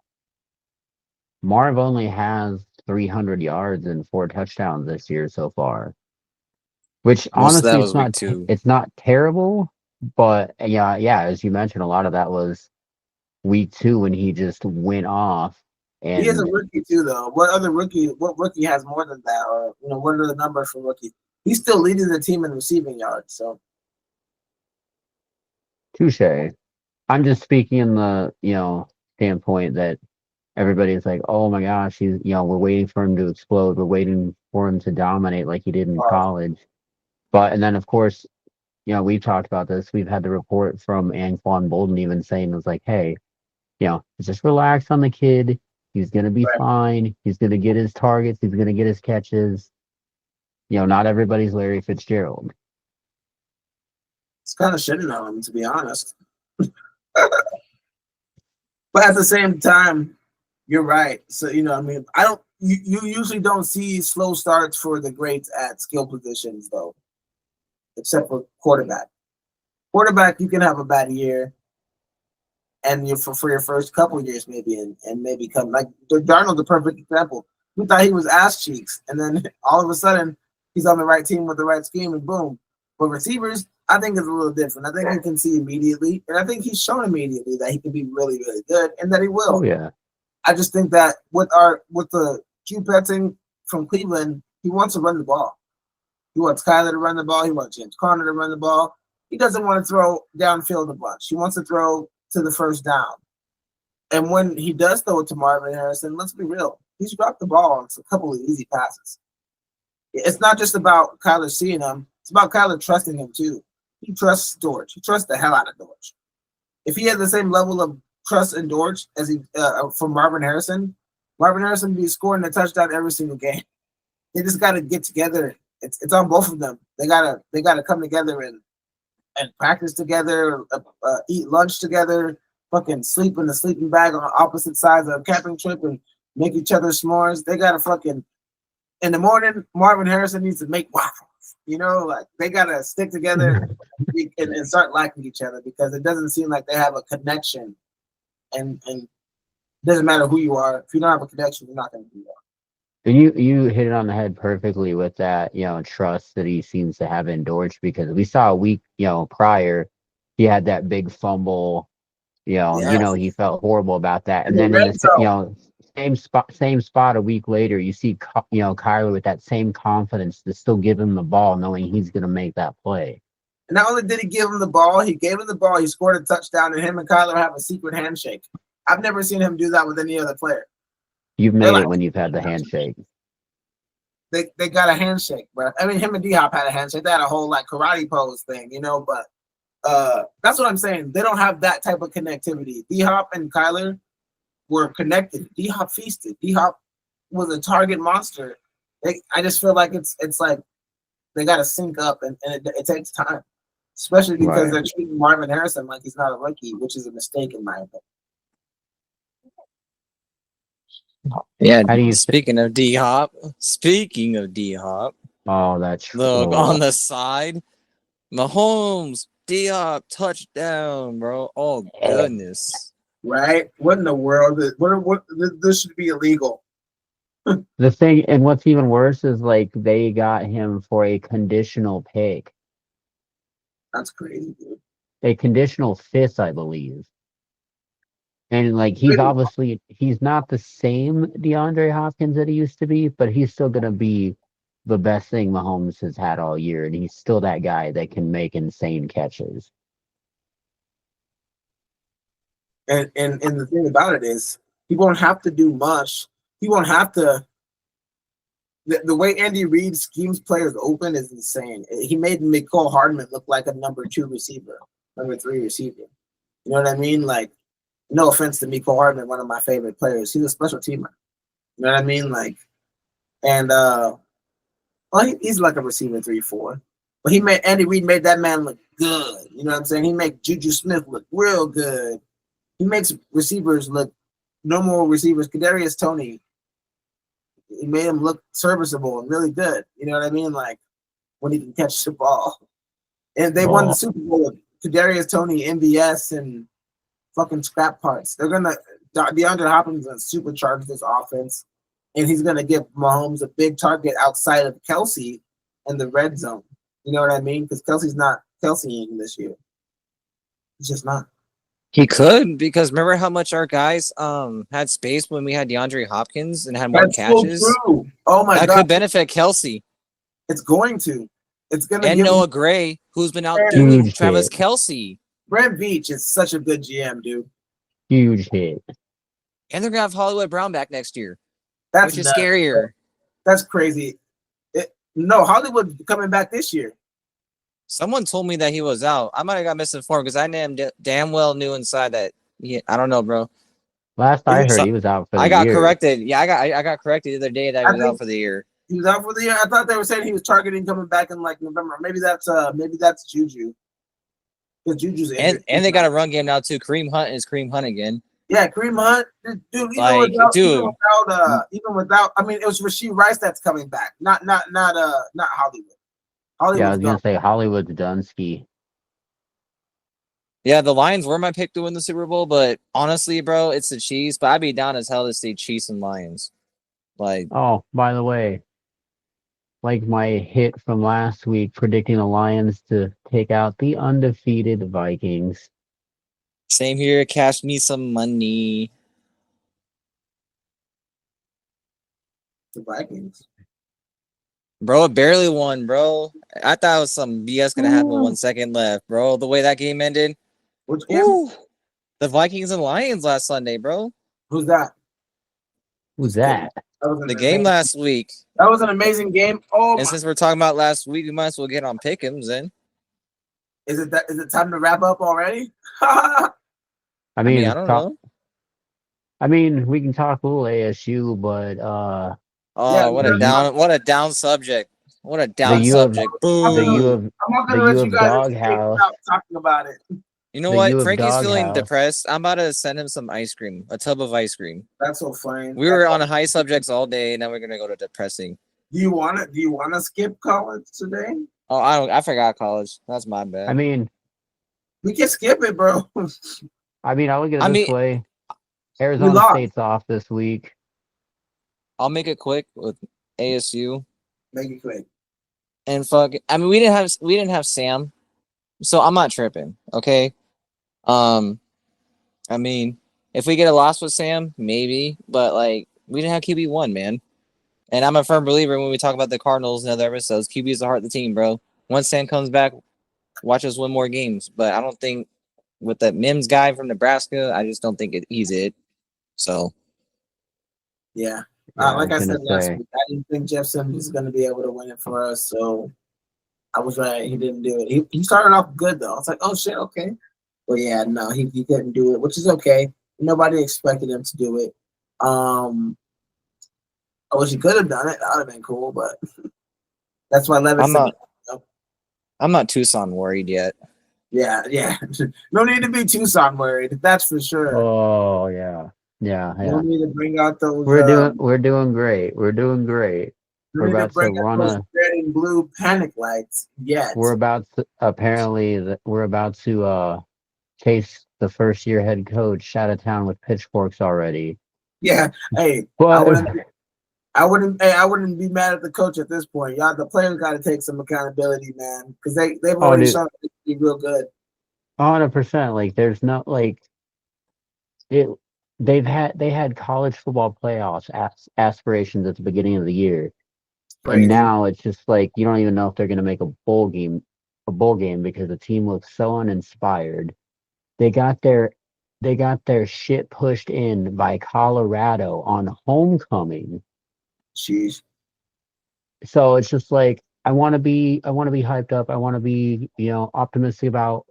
Marv only has 300 yards and 4 touchdowns this year so far, which Most of honestly that it's not terrible, but yeah, as you mentioned, a lot of that was week 2 when he just went off. And he is a rookie too, though. What rookie has more than that? Or what are the numbers for rookies? He's still leading the team in receiving yards. So, touche. I'm just speaking in the standpoint that everybody's like, oh my gosh, we're waiting for him to explode. We're waiting for him to dominate like he did in college. And then of course, we've talked about this. We've had the report from Anquan Bolden even saying it was like, hey, just relax on the kid. He's going to be fine. He's going to get his targets. He's going to get his catches. Not everybody's Larry Fitzgerald. It's kind of shitting on him, to be honest. But at the same time, you're right. So, you usually don't see slow starts for the greats at skill positions, though. except for quarterback. Quarterback, you can have a bad year, and you for your first couple years maybe, and maybe come like Darnold's the perfect example. We thought he was ass cheeks, and then all of a sudden he's on the right team with the right scheme, and boom. But receivers, I think is a little different. I think you can see immediately, and I think he's shown immediately that he can be really, really good, and that he will. Oh yeah. I just think that with the Q petting from Cleveland, he wants to run the ball. He wants Kyler to run the ball. He wants James Conner to run the ball. He doesn't want to throw downfield a bunch. He wants to throw to the first down. And when he does throw it to Marvin Harrison, let's be real, he's dropped the ball on a couple of easy passes. It's not just about Kyler seeing him. It's about Kyler trusting him too. He trusts Dortch. He trusts the hell out of Dortch. If he had the same level of trust in Dortch as he from Marvin Harrison would be scoring a touchdown every single game. They just got to get together. It's on both of them. They gotta come together and practice together, eat lunch together, fucking sleep in the sleeping bag on opposite sides of a camping trip and make each other s'mores. They gotta fucking in the morning. Marvin Harrison needs to make waffles. Like they gotta stick together and start liking each other because it doesn't seem like they have a connection. And it doesn't matter who you are. If you don't have a connection, you're not gonna do well. And you hit it on the head perfectly with that, trust that he seems to have in Dortch because we saw a week, prior, he had that big fumble, Yes. he felt horrible about that. And then in the same spot a week later, you see, Kyler with that same confidence to still give him the ball, knowing he's going to make that play. And not only did he give him the ball, he gave him the ball, he scored a touchdown, and him and Kyler have a secret handshake. I've never seen him do that with any other player. You've made it when you've had the handshake. They got a handshake, bro. I mean, him and D-Hop had a handshake. They had a whole karate pose thing, but that's what I'm saying. They don't have that type of connectivity. D-Hop and Kyler were connected. D-Hop feasted. D-Hop was a target monster. I just feel like it's like they got to sync up, and it takes time, especially because they're treating Marvin Harrison like he's not a rookie, which is a mistake in my opinion. Yeah, speaking of D-Hop. Oh, that's look on the side. Mahomes, D-Hop, touchdown, bro. Oh, goodness. Right? What in the world? What this should be illegal. The thing, and what's even worse is they got him for a conditional pick. That's crazy, dude. A conditional fifth, I believe. And he's not the same DeAndre Hopkins that he used to be, but he's still gonna be the best thing Mahomes has had all year, and he's still that guy that can make insane catches. And the thing about it is, he won't have to do much. He won't have to. The way Andy Reid schemes players open is insane. He made Mecole Hardman look like a number 2 receiver, number 3 receiver. You know what I mean? No offense to Mecole Hardman, one of my favorite players. He's a special teamer. You know what I mean? He's like a receiver 3-4. But Andy Reid made that man look good. You know what I'm saying? He made Juju Smith look real good. He makes receivers look normal receivers. Kadarius Toney, he made him look serviceable and really good. You know what I mean? When he can catch the ball. And they won the Super Bowl with Kadarius Toney, MVS, and fucking scrap parts. DeAndre Hopkins is going to supercharge this offense, and he's going to give Mahomes a big target outside of Kelsey in the red zone. You know what I mean? Because Kelsey's not Kelseying this year. He's just not. He could, because remember how much our guys had space when we had DeAndre Hopkins and had more catches? So true. Oh my God. That could benefit Kelsey. It's going to. It's going to. And Noah Gray, who's been outdoing Travis Kelsey. Brent Veach is such a good GM, dude. Huge hit. And they're going to have Hollywood Brown back next year. Which is scarier. That's crazy. Hollywood coming back this year. Someone told me that he was out. I might have got misinformed because I damn well knew inside that I don't know, bro. Last I heard, he was out for the year. I got corrected. Yeah, I got corrected the other day that he was out for the year. He was out for the year. I thought they were saying he was targeting coming back in November. Maybe that's Juju. Because Juju's injured. And they got a run game now too. Kareem Hunt is Kareem Hunt again. Yeah, Kareem Hunt, dude. Even without, I mean, it was Rashee Rice that's coming back, not Hollywood. Yeah, I Hollywood's was gonna gone. say Hollywood's Dunsky. Yeah, the Lions were my pick to win the Super Bowl, but honestly, bro, it's the Chiefs. But I'd be down as hell to see Chiefs and Lions. Like, Oh, by the way, like my hit from last week predicting the Lions to take out the undefeated Vikings. same here. Cash me some money. The Vikings. Bro, it barely won, bro. I thought it was some BS gonna happen with 1 second left, bro. The way that game ended. Which game? Woo! The Vikings and Lions last Sunday, bro. Who's that? Who's Just kidding. that? That was an The game amazing, last week. that was an amazing game. Oh And my! since we're talking about last week, we might as well get on Pick'ems then. Is it time to wrap up already? I I mean, I mean, don't know. we can talk a little ASU, but Oh, Yeah, what the U a down subject. What a the down U of subject. I'm the not U Boo. of gonna the U let you of guys escape Doghouse without talking about it. You know the what? U of Frankie's feeling Doghouse. depressed. I'm about to send him some ice cream, a tub of ice cream. That's so funny. We were on high subjects all day, now we're gonna go to depressing. Do you want to skip college today? Oh, I forgot college. That's my I bad. mean, We can skip it, bro. I'll look at I it this mean, way. We Arizona lost. State's off this week. I'll make it quick with ASU Make it quick. and fuck. I mean, we didn't have Sam, so I'm not tripping. Okay. I mean, if we get a loss with Sam, maybe, but like we didn't have QB1, man. And I'm a firm believer when we talk about the Cardinals and other episodes, QB is the heart of the team, bro. Once Sam comes back, watch us win more games. But I don't think with the Mims guy from Nebraska, I just don't think he's it. So Yeah. Yeah, Like I was gonna said last say. week, I didn't think Jeff Sims was going to be able to win it for us. So I was right. He didn't do it. He started off good, though. I was like, oh, shit, okay. But yeah, no, he couldn't do it, which is okay. Nobody expected him to do it. I wish he could have done it. That would have been cool, but that's why I'm Levinson. not Tucson worried yet. Yeah. No need to be Tucson worried. That's for sure. Oh yeah. No need to bring out those. We're doing great. We're doing great. No We're need to about to bring out run those a red and blue panic lights yet. we're about to chase the first year head coach out of town with pitchforks already. Yeah. Hey, But I wouldn't be mad at the coach at this point. Y'all, the players got to take some accountability, man, because they've already shown they can be real good. 100%. Like there's not like it. They had college football playoffs aspirations at the beginning of the year, and Crazy. now it's just like you don't even know if they're going to make a bowl game because the team looks so uninspired. They got their shit pushed in by Colorado on homecoming. Jeez. So it's just like I want to be hyped up. I want to be, optimistic about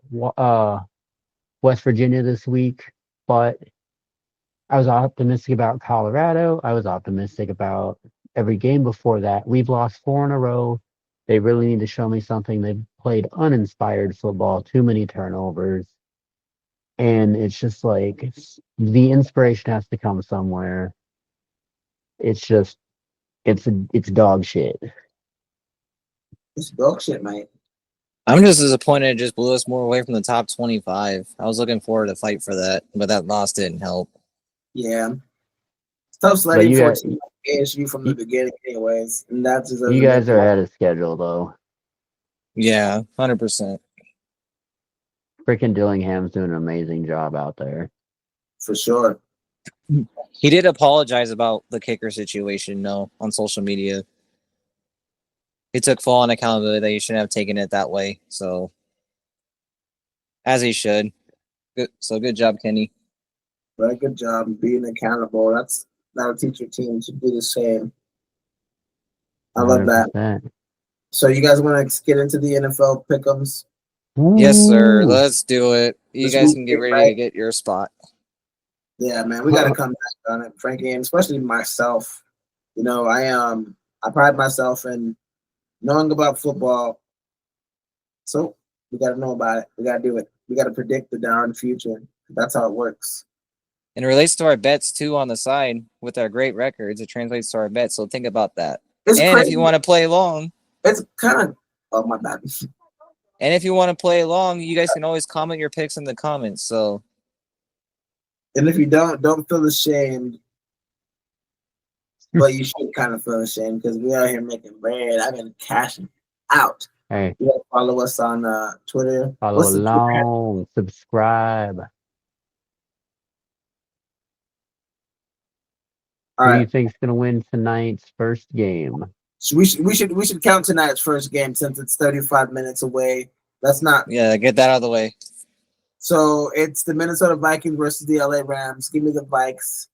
West Virginia this week, but I was optimistic about Colorado. I was optimistic about every game before that. We've lost 4 in a row. They really need to show me something. They've played uninspired football, too many turnovers. And it's just like the inspiration has to come somewhere. It's just it's dog shit. It's dog shit, mate. I'm just disappointed it just blew us more away from the top 25. I was looking forward to fight for that, but that loss didn't help. Yeah. It's tough sledding for ASU from the beginning anyways. And that's just you guys are ahead of schedule though. Yeah, 100%. Freaking Dillingham's doing an amazing job out there. For sure. He did apologize about the kicker situation, though, on social media. He took full on accountability that he shouldn't have taken it that way. So, as he should. Good job, Kenny. Very good job being accountable. That'll teach your team to do the same. I love that. So you guys want to get into the NFL pick'ems? Yes, sir. Let's do it. You guys can get ready to get your spot. Yeah, man, we got to come back on it, Frankie, and especially myself. I pride myself in knowing about football. So we got to know about it. We got to do it. We got to predict the darn future. That's how it works. And it relates to our bets, too, on the side. With our great records, it translates to our bets. So think about that. It's and crazy. if you want to play along. It's kind of Oh, my bad. And if you want to play along, you guys can always comment your picks in the comments. So, and if you don't feel ashamed, but you should kind of feel ashamed because we out here making bread. I've been cashing out. Hey, You gotta follow us on Twitter. follow What's the Twitter? along, subscribe. All Who do you right. think's gonna win tonight's first game? So we should count tonight's first game since it's 35 minutes away. That's not. yeah, get that out of the way. So it's the Minnesota Vikings versus the LA Rams. Give me the Vikes.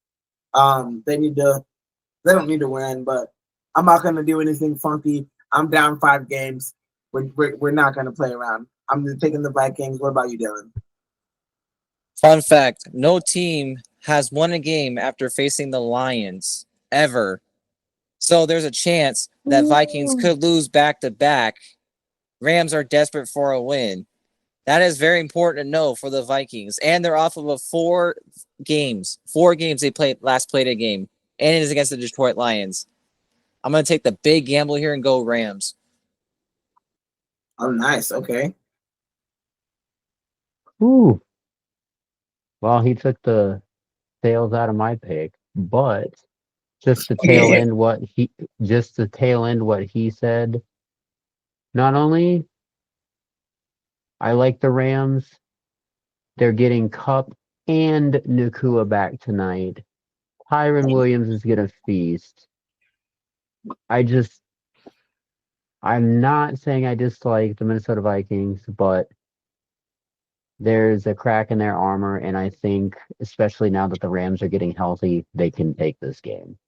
They don't need to win, but I'm not gonna do anything funky. I'm down 5 games. We're not gonna play around. I'm taking the Vikings. What about you, Dylan? Fun fact, no team has won a game after facing the Lions ever. So there's a chance that Vikings could lose back-to-back. Rams are desperate for a win. That is very important to know for the Vikings. And they're off of a 4 games. 4 games they played a game. And it is against the Detroit Lions. I'm going to take the big gamble here and go Rams. Oh, nice. Okay. Ooh. Well, he took the tails out of my pick, but just to tail end what he said. Not only I like the Rams, they're getting Cup and Nakua back tonight. Tyron Williams is gonna feast. I'm not saying I dislike the Minnesota Vikings, but there's a crack in their armor, and I think, especially now that the Rams are getting healthy, they can take this game.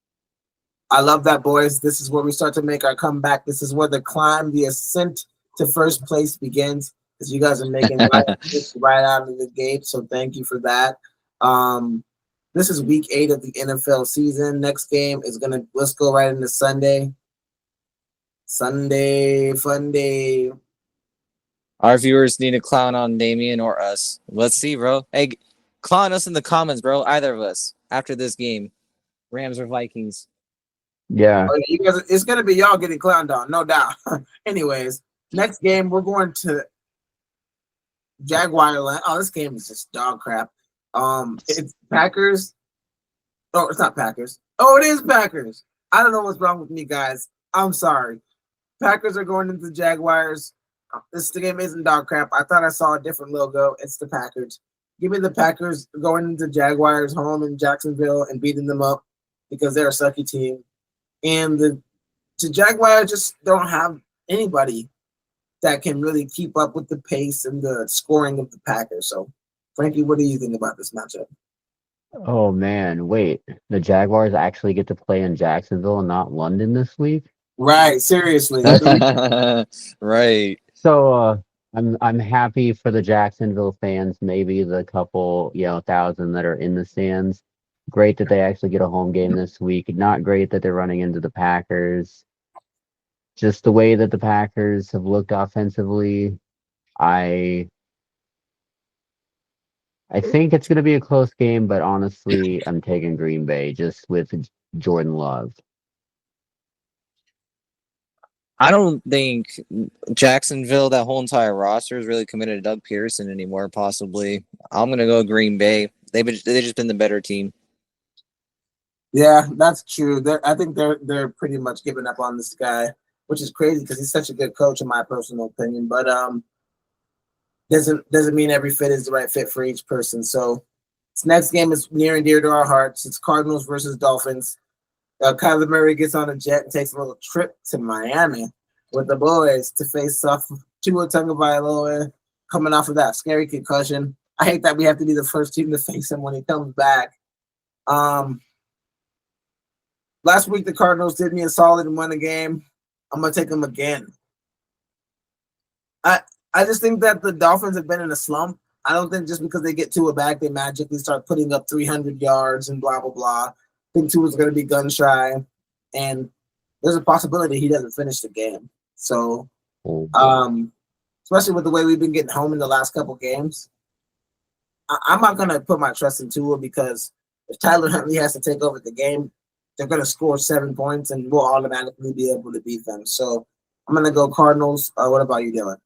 I love that, boys. This is where we start to make our comeback. This is where the climb, the ascent to first place begins. Because you guys are making right out of the gate. So thank you for that. This is week 8 of the NFL season. Next game is let's go right into Sunday. Sunday, fun day. Our viewers need to clown on Damien or us. Let's see, bro. Hey, clown us in the comments, bro. Either of us after this game. Rams or Vikings. Yeah. Oh, you guys, it's going to be y'all getting clowned on, no doubt. Anyways, next game, we're going to Jaguar land. Oh, this game is just dog crap. It's Packers. Oh, it's not Packers. Oh, it is Packers. I don't know what's wrong with me, guys. I'm sorry. Packers are going into the Jaguars. This game isn't dog crap. I thought I saw a different logo. It's the Packers. Give me the Packers going into Jaguars home in Jacksonville and beating them up because they're a sucky team. And the Jaguars just don't have anybody that can really keep up with the pace and the scoring of the Packers. So, Frankie, what do you think about this matchup? Oh man, wait. The Jaguars actually get to play in Jacksonville and not London this week? Right, seriously. Right. So I'm happy for the Jacksonville fans, maybe the couple, thousand that are in the stands. Great that they actually get a home game this week. Not great that they're running into the Packers. Just the way that the Packers have looked offensively, I think it's going to be a close game, but honestly, I'm taking Green Bay just with Jordan Love. I don't think Jacksonville, that whole entire roster, is really committed to Doug Pearson anymore, possibly. I'm going to go Green Bay. They've just been the better team. Yeah, that's true. I think they're pretty much giving up on this guy, which is crazy because he's such a good coach, in my personal opinion. But doesn't mean every fit is the right fit for each person. So this next game is near and dear to our hearts. It's Cardinals versus Dolphins. Kyler Murray gets on a jet and takes a little trip to Miami with the boys to face off Tua Tagovailoa coming off of that scary concussion. I hate that we have to be the first team to face him when he comes back. Last week, the Cardinals did me a solid and won a game. I'm going to take them again. I just think that the Dolphins have been in a slump. I don't think just because they get Tua back, they magically start putting up 300 yards and blah, blah, blah. I think Tua's going to be gun shy. And there's a possibility he doesn't finish the game. So, especially with the way we've been getting home in the last couple games, I'm not going to put my trust in Tua because if Tyler Huntley has to take over the game, they're going to score 7 points and we'll automatically be able to beat them. So I'm gonna go Cardinals. What about you, Dylan?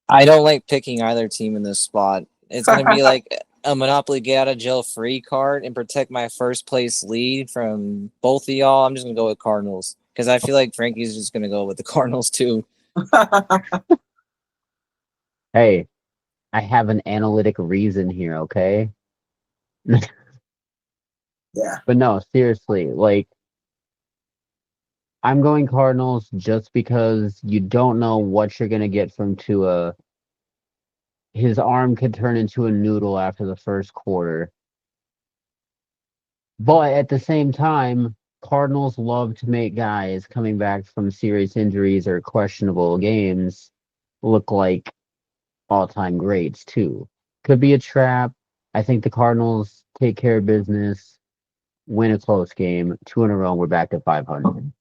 I don't like picking either team in this spot. It's gonna be like a Monopoly get out of jail free card and protect my first place lead from both of y'all. I'm just gonna go with Cardinals because I feel like Frankie's just gonna go with the Cardinals too. Hey, I have an analytic reason here, okay? Yeah. But no, seriously, like I'm going Cardinals just because you don't know what you're gonna get from Tua. His arm could turn into a noodle after the first quarter. But at the same time, Cardinals love to make guys coming back from serious injuries or questionable games look like all-time greats too. Could be a trap. I think the Cardinals take care of business, win a close game, 2 in a row, we're back to 500.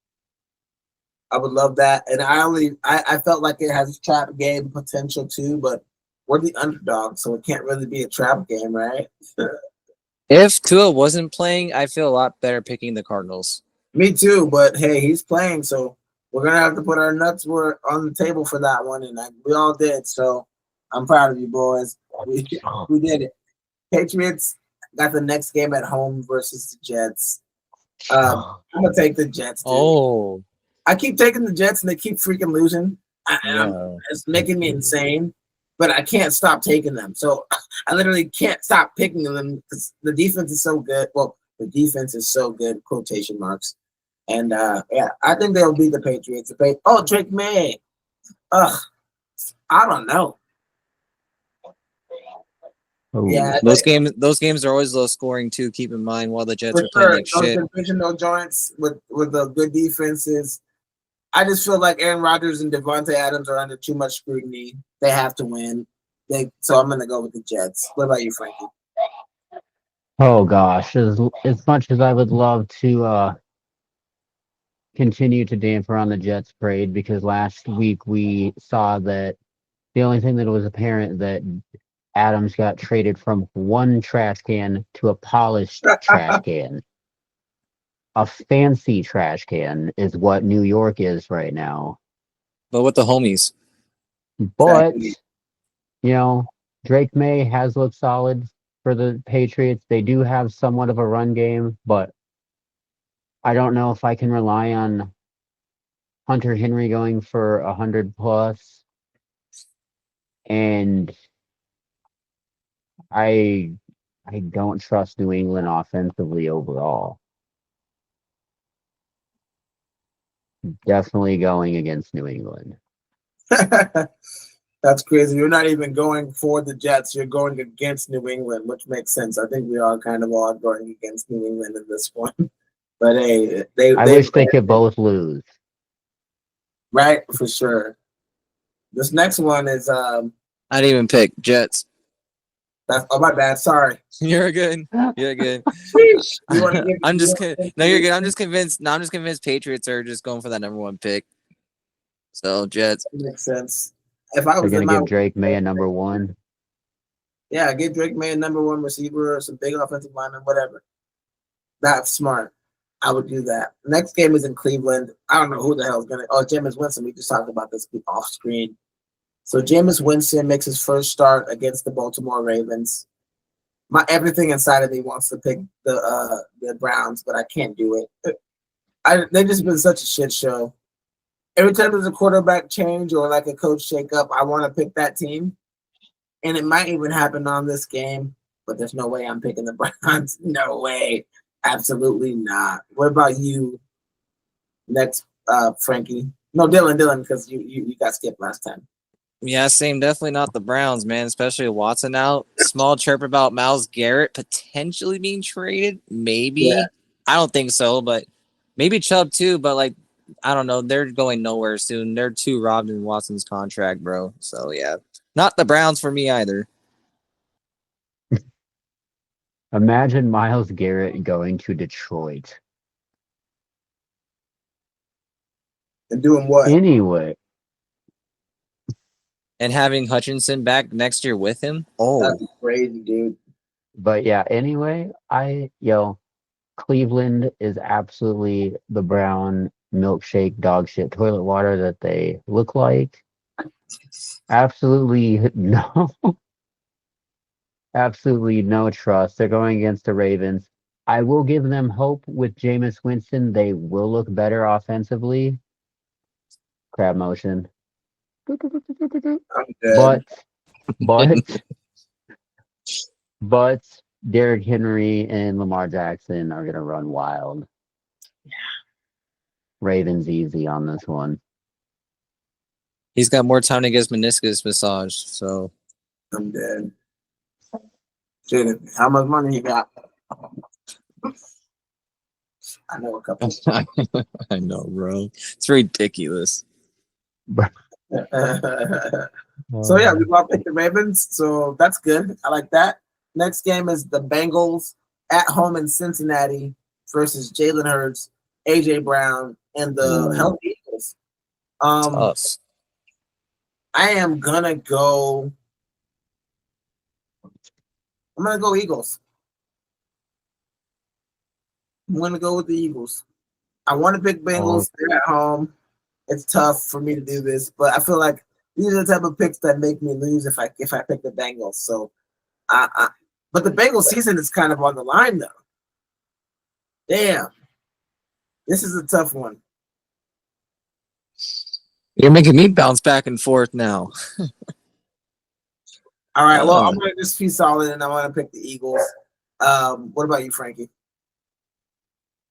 I would love that. And I felt like it has trap game potential too, but we're the underdog, so it can't really be a trap game, right? If Tua wasn't playing, I feel a lot better picking the Cardinals. Me too, but hey, he's playing, so we're gonna have to put our nuts on the table for that one, and we all did. So I'm proud of you, boys. We did it. Patriots got the next game at home versus the Jets. I'm gonna take the Jets. Dude. Oh, I keep taking the Jets, and they keep freaking losing. yeah. It's making me insane, but I can't stop taking them. So I literally can't stop picking them because the defense is so good. Well, the defense is so good, quotation marks. And yeah, I think they'll beat the Patriots. Drake May. Ugh, I don't know. Ooh. Yeah, Those games are always low scoring too. Keep in mind while the Jets for are playing sure. like Those shit. divisional joints with the good defenses. I just feel like Aaron Rodgers and Devontae Adams are under too much scrutiny. They have to win. So I'm gonna go with the Jets. What about you, Frankie? Oh gosh, as much as I would love to continue to damper on the Jets parade, because last week we saw that the only thing that was apparent that Adams got traded from one trash can to a polished trash can. A fancy trash can is what New York is right now. But with the homies. But, Exactly. Drake May has looked solid for the Patriots. They do have somewhat of a run game, but I don't know if I can rely on Hunter Henry going for 100 plus. And I don't trust New England offensively overall. Definitely going against New England. That's crazy. You're not even going for the Jets. You're going against New England, which makes sense. I think we are kind of all going against New England at this point. But hey, I wish they could both lose. Right, for sure. This next one is I didn't even pick Jets. my bad. Sorry. You're good. You're good. I'm just no, you're good. I'm just convinced. No, I'm just convinced Patriots are just going for that number one pick. So Jets. That makes sense. If I They're was going in to my give Drake May a number one. yeah, get Drake May a number one receiver or some big offensive lineman, whatever. That's smart. I would do that. Next game is in Cleveland. I don't know who the hell is gonna. Oh, Jameis Winston. We just talked about this off screen. So Jameis Winston makes his first start against the Baltimore Ravens. Everything inside of me wants to pick the Browns, but I can't do it. They've just been such a shit show. Every time there's a quarterback change or like a coach shakeup, I want to pick that team, and it might even happen on this game. But there's no way I'm picking the Browns. No way. Absolutely not. What about you? Next, Frankie. No, Dylan, because you got skipped last time. Yeah, same. Definitely not the Browns, man. Especially with Watson out. Small chirp about Myles Garrett potentially being traded. Maybe. Yeah. I don't think so, but maybe Chubb too. But like, I don't know. They're going nowhere soon. They're too robbed in Watson's contract, bro. So yeah, not the Browns for me either. Imagine Myles Garrett going to Detroit. And doing what? Anyway. And having Hutchinson back next year with him. Oh, that's crazy, dude. But yeah, anyway, Cleveland is absolutely the Brown milkshake, dog shit, toilet water that they look like. Absolutely no, absolutely no trust. They're going against the Ravens. I will give them hope with Jameis Winston. They will look better offensively. Crab motion. I'm dead. But, but, but Derrick Henry and Lamar Jackson are going to run wild. Ravens easy on this one. He's got more time to get his meniscus massage. So I'm dead. Jaden, how much money you got? I know a couple. I know, bro. It's ridiculous. So yeah, we all picked the Ravens, so that's good. I like that. Next game is the Bengals at home in Cincinnati versus Jalen Hurts, AJ Brown, and the healthy Eagles. Us. I am gonna go. I'm gonna go Eagles. I'm gonna go with the Eagles. I want to pick Bengals. They're at home. It's tough for me to do this, but I feel like these are the type of picks that make me lose if I pick the Bengals. So, but the Bengals season is kind of on the line though. Damn, this is a tough one. You're making me bounce back and forth now. All right, well, I'm gonna just be solid, and I want to pick the Eagles. What about you, Frankie?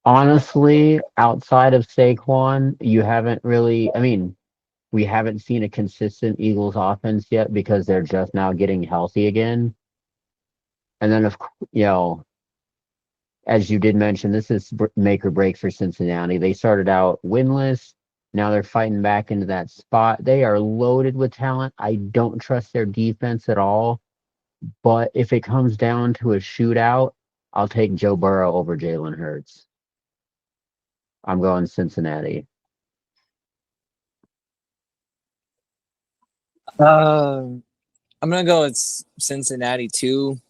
Honestly, outside of Saquon, you haven't really. I mean, we haven't seen a consistent Eagles offense yet because they're just now getting healthy again. And then, as you did mention, this is make or break for Cincinnati. They started out winless. Now they're fighting back into that spot. They are loaded with talent. I don't trust their defense at all. But if it comes down to a shootout, I'll take Joe Burrow over Jalen Hurts. I'm going Cincinnati. I'm gonna go with Cincinnati too.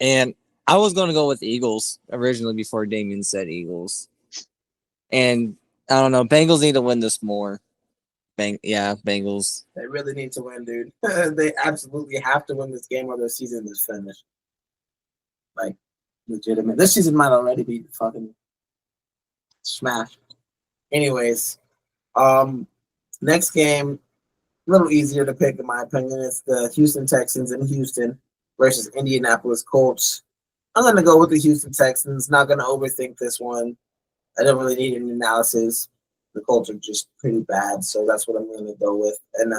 And I was gonna go with Eagles originally before Damien said Eagles. And I don't know, Bengals need to win this more. Bengals. They really need to win, dude. They absolutely have to win this game or their season is finished. Like, legitimate. This season might already be fucking smashed. Anyways, next game, a little easier to pick in my opinion. It's the Houston Texans in Houston versus Indianapolis Colts. I'm gonna go with the Houston Texans. Not gonna overthink this one. I don't really need any analysis. The Colts are just pretty bad, so that's what I'm gonna go with. And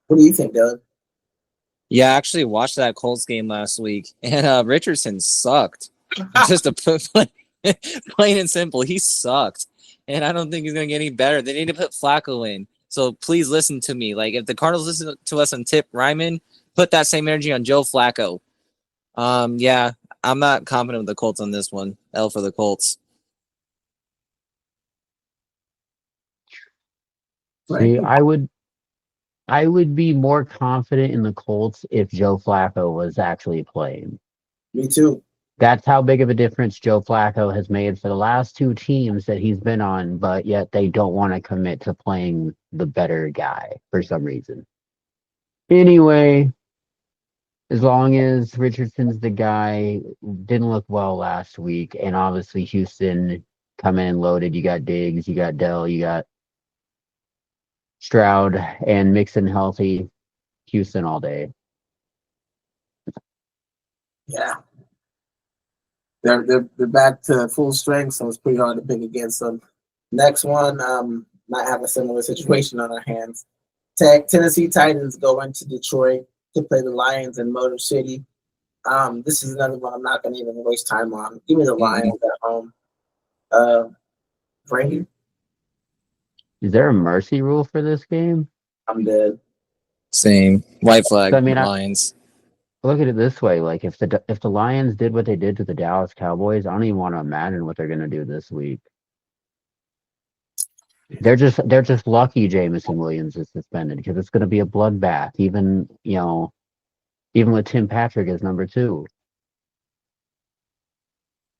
what do you think, Doug? Yeah, I actually watched that Colts game last week, and Richardson sucked. Just to put plain and simple, he sucked, and I don't think he's gonna get any better. They need to put Flacco in. So please listen to me. Like if the Cardinals listen to us on Tip Ryman, put that same energy on Joe Flacco. Yeah, I'm not confident with the Colts on this one. L for the Colts. See, I would be more confident in the Colts if Joe Flacco was actually playing. Me too. That's how big of a difference Joe Flacco has made for the last two teams that he's been on, but yet they don't want to commit to playing the better guy for some reason. Anyway, as long as Richardson's the guy, didn't look well last week, and obviously Houston come in loaded. You got Diggs, you got Dell, you got Stroud, and Mixon healthy. Houston all day. Yeah. They're back to full strength, so it's pretty hard to pick against them. Next one, might have a similar situation on our hands. Tennessee Titans go into Detroit to play the Lions in Motor City. This is another one I'm not going to even waste time on. Give me the Lions at home. Frankie? Is there a mercy rule for this game? I'm dead. Same. White flag, So, I mean, Lions. Look at it this way: like if the Lions did what they did to the Dallas Cowboys, I don't even want to imagine what they're going to do this week. They're just lucky Jameson Williams is suspended because it's going to be a bloodbath. Even with Tim Patrick as number 2.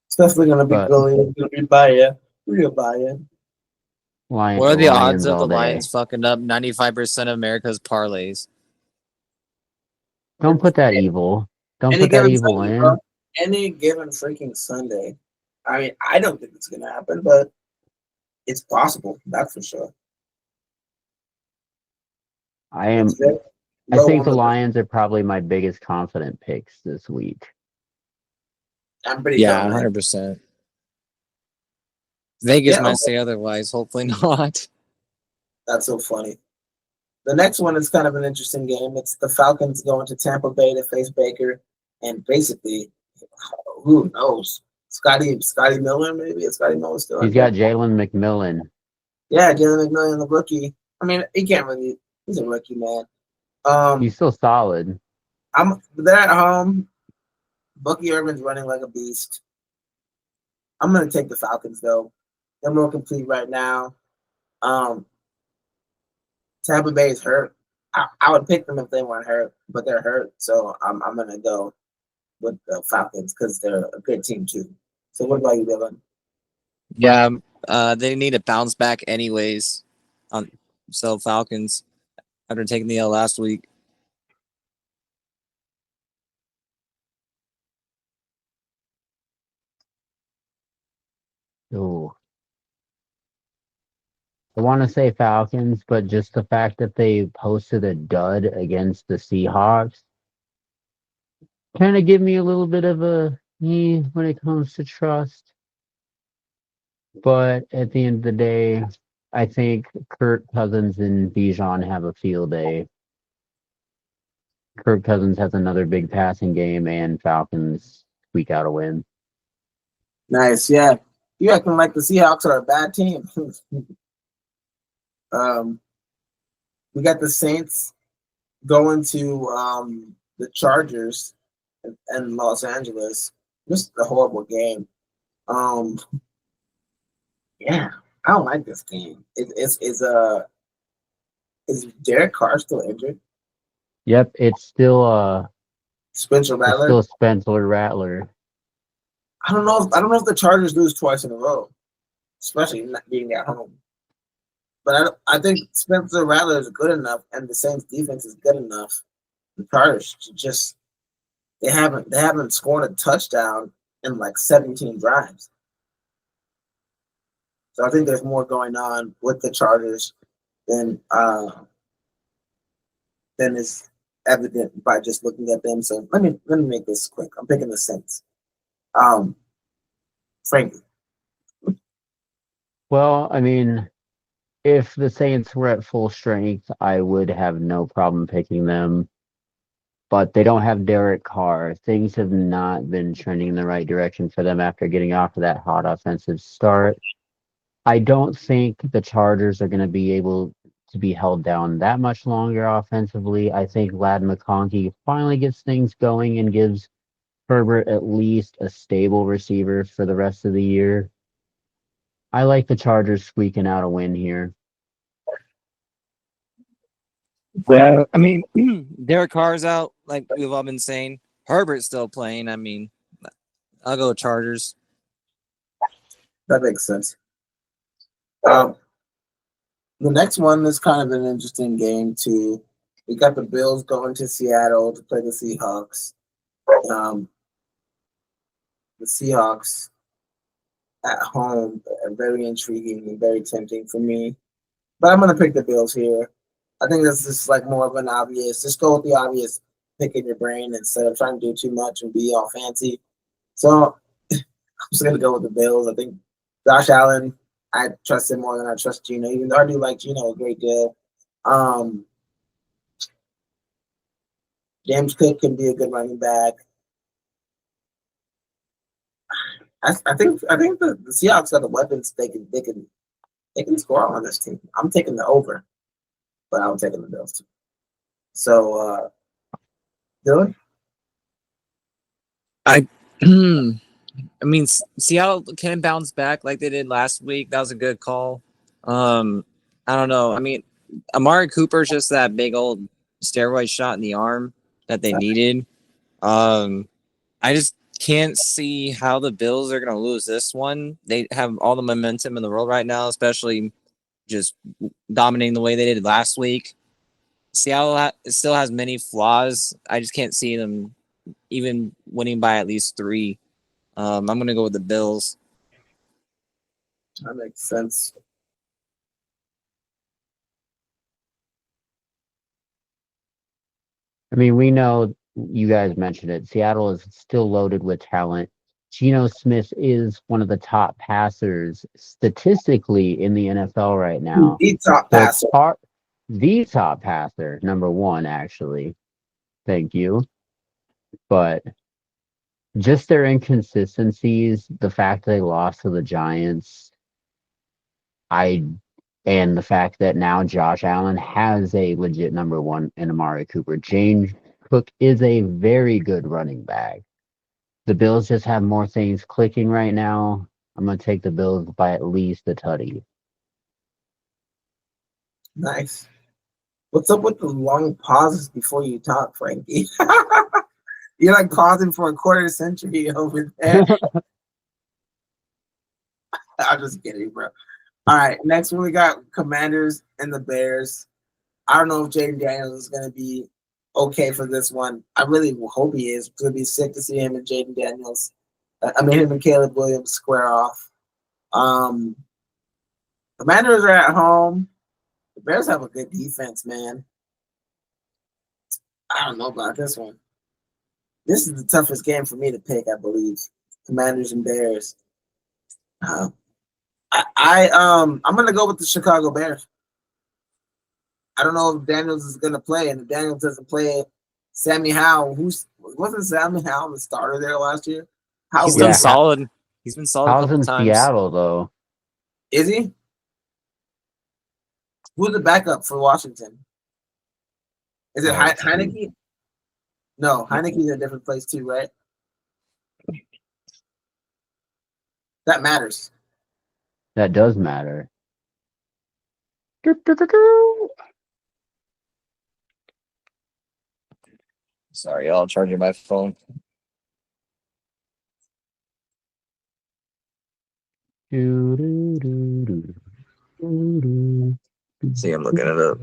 It's definitely going to be good. It's going to be bad. Real buy-in. Lion, What are the odds Lions of all the day. Lions fucking up 95% of America's parlays? Don't put that evil. Don't Any put that given evil Sunday, bro. in. Any given freaking Sunday. I mean, I don't think it's gonna happen, but it's possible. That's for sure. I Low think on the the. Lions are probably my biggest confident picks this week. I'm pretty Yeah, confident. 100%. Vegas Yeah, might say otherwise. Hopefully not. that's so funny. The next one is kind of an interesting game. It's the Falcons going to Tampa Bay to face Baker, and basically, who knows? Scotty Miller, maybe. Is Scotty Miller still He's in there? got Jalen McMillan. Yeah, Jalen McMillan, the rookie. I mean, he can't really. He's a rookie, man. He's still solid. They're at home. Bucky Irvin's running like a beast. I'm gonna take the Falcons though. They're more complete right now. Um, Tampa Bay is hurt. I would pick them if they weren't hurt, but they're hurt. So I'm gonna go with the Falcons because they're a good team too. So what about you, Dylan? Yeah, they need to bounce back anyways. So Falcons after taking the L last week. Ooh. I want to say Falcons, but just the fact that they posted a dud against the Seahawks kind of give me a little bit of a when it comes to trust. But at the end of the day, I think Kirk Cousins and Bijan have a field day. Kirk Cousins has another big passing game, and Falcons squeak out a win. Nice, yeah. You acting like the Seahawks are a bad team. We got the Saints going to the Chargers in Los Angeles. Just a horrible game. Yeah, I don't like this game. Is Derek Carr still injured? Yep, it's still Spencer it's Rattler. still Spencer Rattler. I don't know. I don't know if the Chargers lose twice in a row, especially not being at home. But I think Spencer Rattler is good enough, and the Saints defense is good enough. The Chargers just they haven't scored a touchdown in like 17 drives. So I think there's more going on with the Chargers than is evident by just looking at them. So let me make this quick. I'm picking the Saints. Frankie. Well, I mean, if the Saints were at full strength, I would have no problem picking them. But they don't have Derek Carr. Things have not been trending in the right direction for them after getting off of that hot offensive start. I don't think the Chargers are going to be able to be held down that much longer offensively. I think Lad McConkey finally gets things going and gives Herbert at least a stable receiver for the rest of the year. I like the Chargers squeaking out a win here. Yeah, I mean, Derek Carr's out, like we've all been saying. Herbert's still playing. I mean, I'll go Chargers. That makes sense. The next one is kind of an interesting game too. We got the Bills going to Seattle to play the Seahawks. The Seahawks at home are very intriguing and very tempting for me. But I'm gonna pick the Bills here. I think this is like more of an obvious. Just go with the obvious pick in your brain instead of trying to do too much and be all fancy. So I'm just gonna go with the Bills. I think Josh Allen, I trust him more than I trust Gino, even though I do like Gino a great deal. James Cook can be a good running back. I think the Seahawks got the weapons. They can score on this team. I'm taking the over, but I'm taking the Bills too. So, Dylan, I mean, Seattle can bounce back like they did last week. That was a good call. I don't know. I mean, Amari Cooper's just that big old steroid shot in the arm that they needed. I can't see how the Bills are going to lose this one. They have all the momentum in the world right now, especially just dominating the way they did last week. Seattle still has many flaws. I just can't see them even winning by at least 3. I'm going to go with the Bills. That makes sense. I mean, we know you guys mentioned it. Seattle is still loaded with talent. Geno Smith is one of the top passers statistically in the NFL right now. The top So it's passer. the top passer, number 1, actually. Thank you. But just their inconsistencies, the fact they lost to the Giants, and the fact that now Josh Allen has a legit number 1 in Amari Cooper. James Cook is a very good running back. The Bills just have more things clicking right now. I'm going to take the Bills by at least a tutty. Nice. What's up with the long pauses before you talk, Frankie? You're like pausing for a quarter century over there. I'm just kidding, bro. All right, next one we got Commanders and the Bears. I don't know if Jaden Daniels is going to be okay for this one. I really hope he is. It's going to be sick to see him and Jaden Daniels. Him and Caleb Williams square off. Commanders are at home. The Bears have a good defense, man. I don't know about this one. This is the toughest game for me to pick, I believe. Commanders and Bears. I'm gonna go with the Chicago Bears. I don't know if Daniels is gonna play, and if Daniels doesn't play, Sammy Howell, wasn't Sammy Howell the starter there last year? He's been solid. He's been solid a Howell's couple in times. Seattle, though. Is he? Who's the backup for Washington? Is it Heineke? No, Heineke's in a different place too, right? That matters. That does matter. Sorry, y'all. Charging my phone. See, I'm looking it up.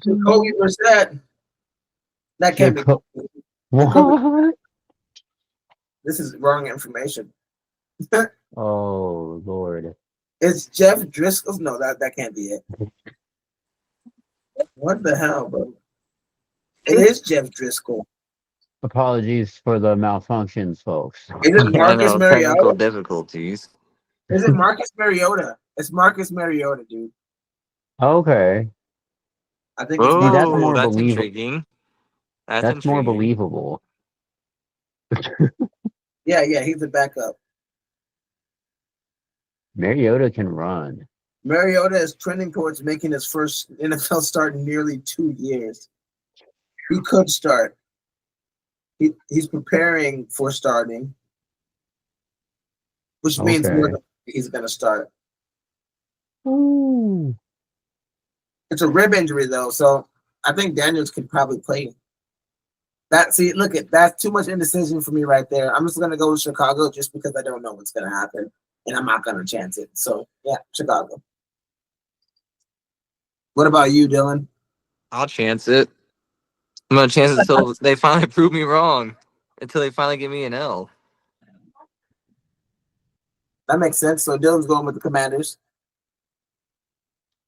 Jacoby Brissett. That can't be. What? This is wrong information. Oh, Lord. It's Jeff Driscoll. No, that can't be it. What the hell, bro? It is Jeff Driscoll. Apologies for the malfunctions, folks. Is it Marcus Mariota? Technical difficulties. Is it Marcus Mariota? It's Marcus Mariota, dude. Okay. I think it's that's more that's believable. intriguing. That's more believable. Yeah, he's the backup. Mariota can run. Mariota is trending towards making his first NFL start in nearly 2 years. He could start. He's preparing for starting, which means he's going to start. Ooh. It's a rib injury, though, so I think Daniels could probably play. That's too much indecision for me right there. I'm just going to go with Chicago just because I don't know what's going to happen, and I'm not going to chance it. So, yeah, Chicago. What about you, Dylan? I'll chance it. I'm going to chance it until they finally prove me wrong, until they finally give me an L. That makes sense. So Dylan's going with the Commanders.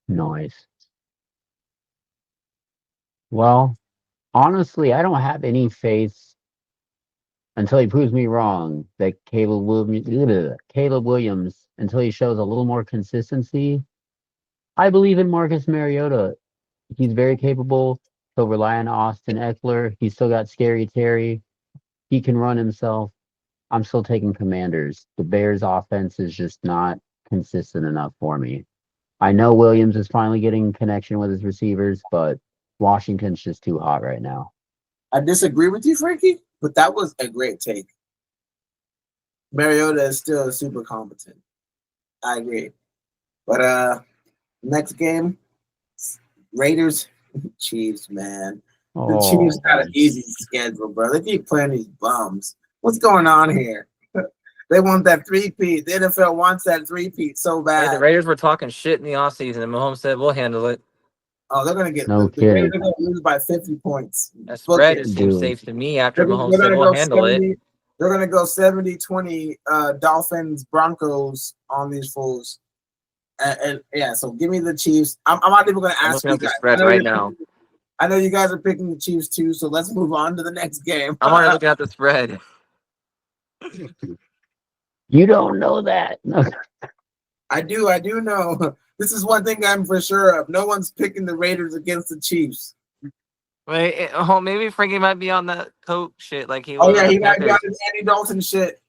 Nice. Well, honestly, I don't have any faith until he proves me wrong that Caleb Williams, until he shows a little more consistency. I believe in Marcus Mariota. He's very capable. He'll rely on Austin Eckler. He's still got Scary Terry. He can run himself. I'm still taking Commanders. The Bears' offense is just not consistent enough for me. I know Williams is finally getting connection with his receivers, but Washington's just too hot right now. I disagree with you, Frankie, but that was a great take. Mariota is still super competent. I agree. But next game, Raiders, Chiefs, man. The Chiefs got an easy schedule, bro. They keep playing these bums. What's going on here? They want that three-peat. The NFL wants that three-peat so Hey, bad. the Raiders were talking shit in the offseason, and Mahomes said, "We'll handle it." Oh, they're gonna get No the Raiders kidding. are gonna lose by 50 points. That Book spread it. seems Dude. safe to me after Mahomes They're said, gonna "We'll go handle it." 70. They're gonna go 70-20 Dolphins Broncos on these fools. And yeah, so give me the Chiefs. I'm not even gonna I'm ask looking you up the guys. spreads right now. I know you guys are picking the Chiefs too, so let's move on to the next game. I'm already looking at the spread. You don't know that. I do know. This is one thing I'm for sure of. No one's picking the Raiders against the Chiefs. Wait, maybe Frankie might be on that coke shit like he Oh was yeah, on the he might be on Panthers. his Andy Dalton shit.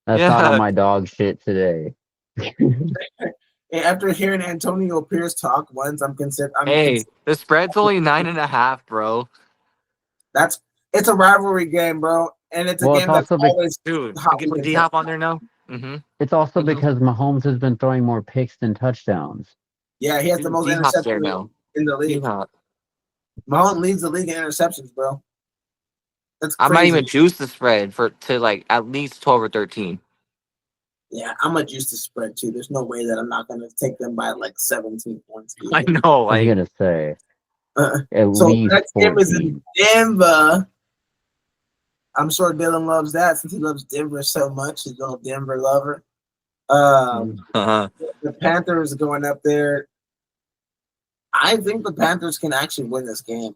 That's not on Yeah. my dog shit today. And after hearing Antonio Pierce talk once, I'm considered. Hey, the spread's only 9.5, bro. It's a rivalry game, bro, and it's a Well, it's game that's also always Dude, hotly get contested. D-Hop on there now. Mm-hmm. it's also Mhm. because Mahomes has been throwing more picks than touchdowns. Yeah, he has the most D-Hop's there interceptions now. in the league. D-Hop. Mahomes leads the league in interceptions, bro. That's I crazy. might even juice the spread to like at least 12 or 13. Yeah, I'm gonna juice the spread too. There's no way that I'm not gonna take them by like 17 points. I know, I was like gonna say at So least next game is in 14. Denver. I'm sure Dylan loves that since he loves Denver so much. He's a little Denver lover. The Panthers going up there. I think the Panthers can actually win this game.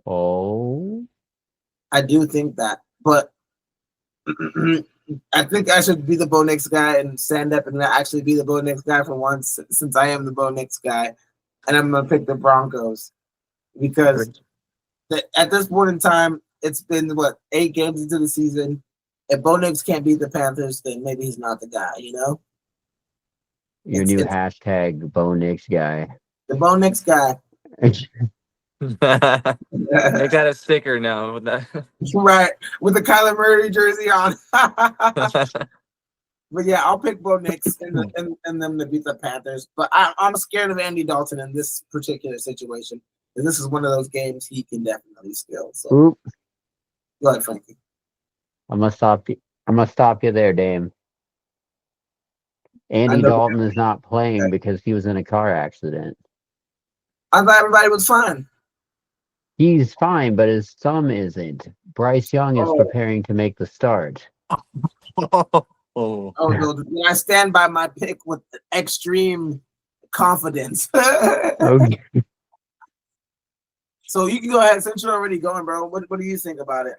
Oh, I do think that, but I think I should be the Bo Nix guy and stand up and actually be the Bo Nix guy for once, since I am the Bo Nix guy, and I'm gonna pick the Broncos because at this point in time, it's been 8 games into the season. If Bo Nix can't beat the Panthers, then maybe he's not the guy, you know? your new hashtag Bo Nix guy. The Bo Nix guy. they got a sticker now with that. Right. With the Kyler Murray jersey on. But yeah, I'll pick Bo Nix and them to beat the Panthers. But I'm scared of Andy Dalton in this particular situation. And this is one of those games he can definitely steal. So Oop. go ahead, Frankie. I'm gonna stop you there, Dame. Andy Dalton is not playing because he was in a car accident. I thought everybody was fine. He's fine, but his thumb isn't. Bryce Young is preparing to make the start. Oh no! I stand by my pick with extreme confidence. Okay. So you can go ahead since you're already going, bro. What do you think about it?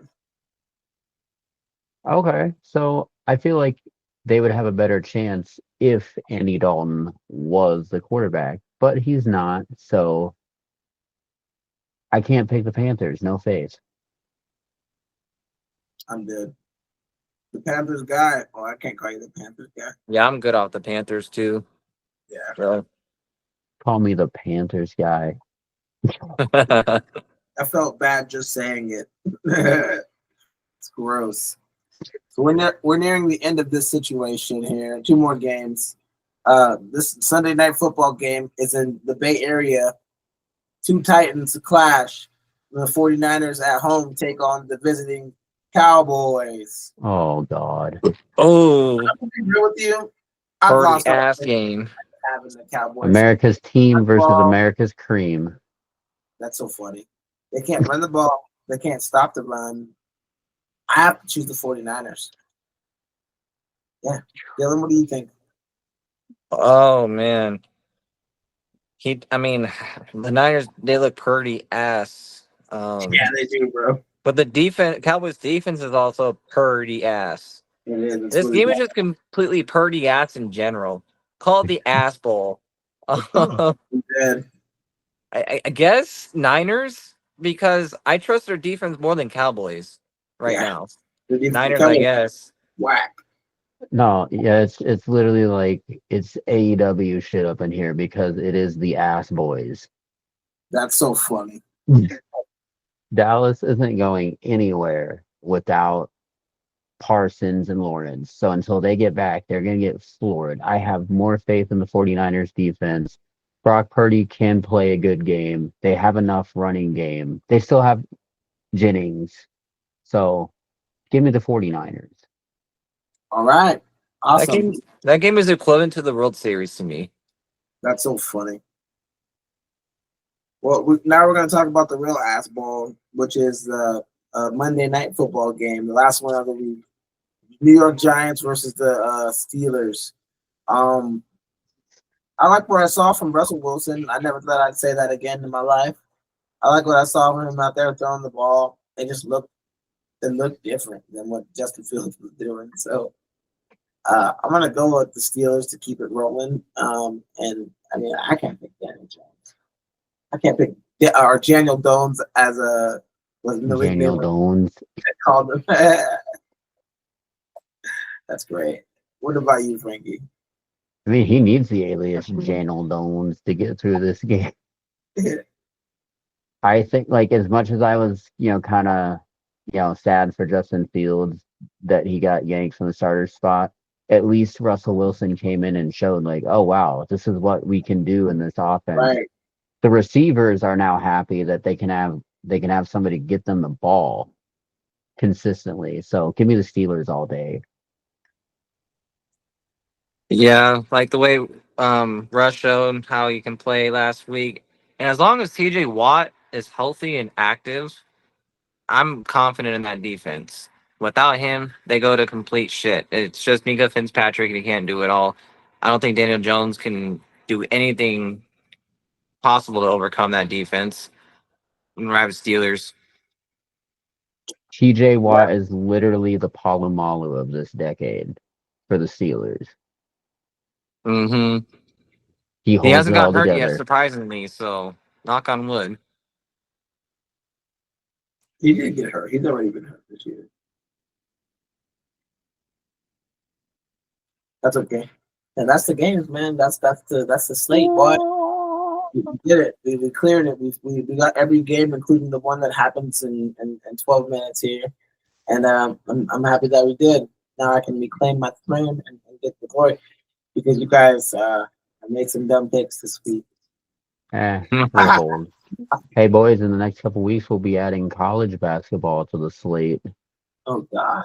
Okay, so I feel like they would have a better chance if Andy Dalton was the quarterback, but he's not, so I can't pick the Panthers. No face. I'm good. The Panthers guy. Oh, I can't call you the Panthers guy. Yeah, I'm good off the Panthers too. Yeah. Really. Call me the Panthers guy. I felt bad just saying it. It's gross. So we're nearing the end of this situation here. 2 more games. This Sunday night football game is in the Bay Area. 2 Titans clash. The 49ers at home take on the visiting Cowboys. Oh God. Oh, I'm gonna be real with you. I've party lost ass game. having the Cowboys. America's team versus America's cream. That's so funny. They can't run the ball. They can't stop the run. I have to choose the 49ers. Yeah. Dylan, what do you think? Oh man. The Niners, they look pretty ass. Yeah, they do, bro. But the Cowboys defense is also pretty ass. It is. It's This really game bad. is just completely pretty ass in general. Call it the ass bowl. Dead. I guess Niners, because I trust their defense more than Cowboys now. Niners, I guess. Whack. No, yeah, it's literally like it's AEW shit up in here because it is the ass boys. That's so funny. Dallas isn't going anywhere without Parsons and Lawrence. So until they get back, they're going to get floored. I have more faith in the 49ers defense. Brock Purdy can play a good game. They have enough running game. They still have Jennings. So give me the 49ers. All right. Awesome. That game is equivalent to the World Series to me. That's so funny. Well, now we're going to talk about the real ass ball, which is the Monday Night Football game, the last one of the week. New York Giants versus the Steelers. I like what I saw from Russell Wilson. I never thought I'd say that again in my life. I like what I saw from him out there throwing the ball. It looked different than what Justin Fields was doing. So I'm gonna go with the Steelers to keep it rolling. And I mean, I can't pick Daniel Jones. I can't pick or Daniel Jones as a was in the league Daniel Jones. Called him. That's great. What about you, Frankie? I mean, he needs the alias Daniel Jones to get through this game. I think, like, as much as I was, kind of, sad for Justin Fields that he got yanked from the starter spot, at least Russell Wilson came in and showed, like, oh, wow, this is what we can do in this offense. Right. The receivers are now happy that they can have somebody get them the ball consistently. So give me the Steelers all day. Yeah, like the way Russ showed how he can play last week. And as long as TJ Watt is healthy and active, I'm confident in that defense. Without him, they go to complete shit. It's just Mika Fitzpatrick, and he can't do it all. I don't think Daniel Jones can do anything possible to overcome that defense. I'm gonna have Steelers. TJ Watt is literally the Palomalu of this decade for the Steelers. Mm-hmm. He holds hasn't it all got hurt together. yet, surprisingly. So, knock on wood. He did get hurt. He's already been hurt this year. That's okay. And that's the games, man. That's the slate, boy. We did it. We cleared it. We got every game, including the one that happens in 12 minutes here. And I'm happy that we did. Now I can reclaim my throne and get the glory because you guys made some dumb picks this week. We're bold. Hey, boys, in the next couple weeks, we'll be adding college basketball to the slate. Oh, God.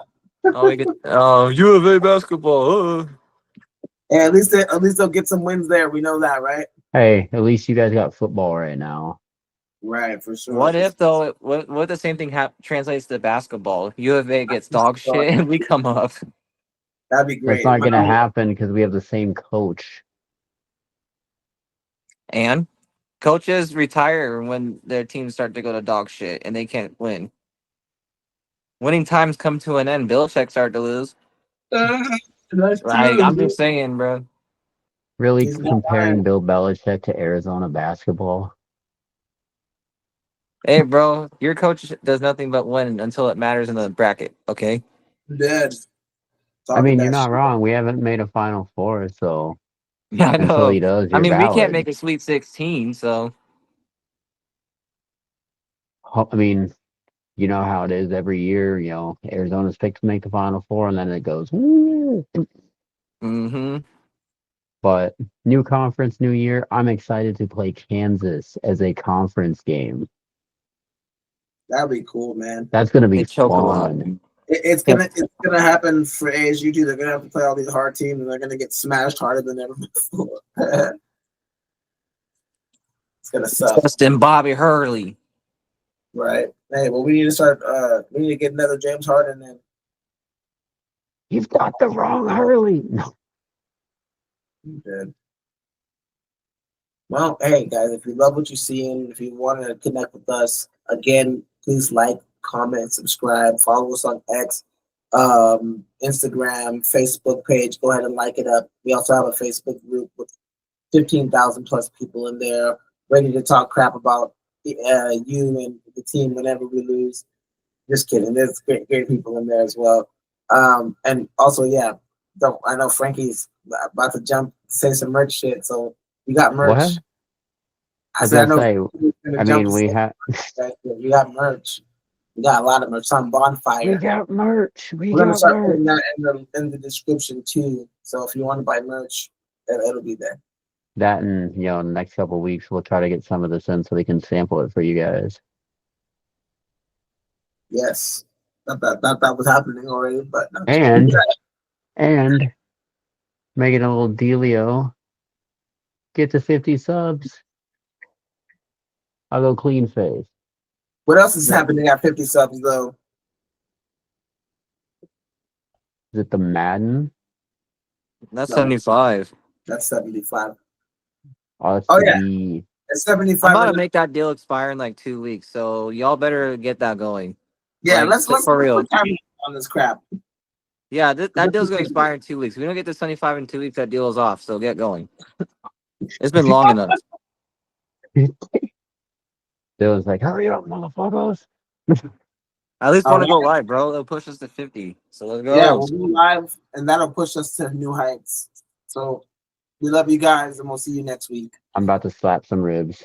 U of A basketball. Hey, at least they'll get some wins there. We know that, right? Hey, at least you guys got football right now. Right, for sure. What if, though, what the same thing translates to basketball? U of A gets dog shit and we come up. That'd be great. It's not going to happen because we have the same coach. And coaches retire when their teams start to go to dog shit and they can't win. Winning times come to an end. Belichick started to lose. That's Like, true. I'm just saying, bro. Really He's not comparing lying. Bill Belichick to Arizona basketball? Hey, bro, your coach does nothing but win until it matters in the bracket, okay? Dead. I mean, you're not wrong. We haven't made a Final Four, so Yeah, I until know. he does, I you're mean, we can't valid. make a Sweet 16, so. I mean, you know how it is every year. Arizona's picked to make the Final Four, and then it goes, woo. Mm-hmm. But new conference, new year. I'm excited to play Kansas as a conference game. That'd be cool, man. That's gonna be They choke them up. fun. It's gonna happen for ASU too. They're gonna have to play all these hard teams, and they're gonna get smashed harder than ever before. It's gonna suck, Justin Bobby Hurley. right? Hey, well, we need to start. We need to get another James Harden in. You've got the wrong Hurley. No. Good. Well, hey guys, if you love what you see and if you want to connect with us, again, please like, comment, subscribe, follow us on X, Instagram, Facebook page. Go ahead and like it up. We also have a Facebook group with 15,000 plus people in there, ready to talk crap about you and the team whenever we lose. Just kidding. There's great people in there as well. And also, yeah, I know Frankie's about to say some merch shit, so we got merch. What? I said, we have. We got merch. We got a lot of merch. It's on Bonfire. We got merch. We're gonna start putting that in the description too. So if you want to buy merch, it'll be there. That and in the next couple of weeks we'll try to get some of this in so we can sample it for you guys. Yes, that was happening already, but no. And And making a little dealio. Get to 50 subs. I'll go clean face. What else is Yeah. happening at 50 subs though? Is it the Madden? That's No. 75. That's 75. Oh, it's Oh the yeah, D. it's I'm 75. about to make that deal expire in like 2 weeks, so y'all better get that going. Yeah, Like, let's for real. put time on this crap. Yeah, that deal's gonna expire in 2 weeks. If we don't get the 75 in 2 weeks, that deal is off. So get going. It's been long enough. Dylan's like, hurry up, motherfuckers. At least All want to go right. live, bro. It'll push us to 50. So let's Yeah, go. we'll go live, and that'll push us to new heights. So we love you guys, and we'll see you next week. I'm about to slap some ribs.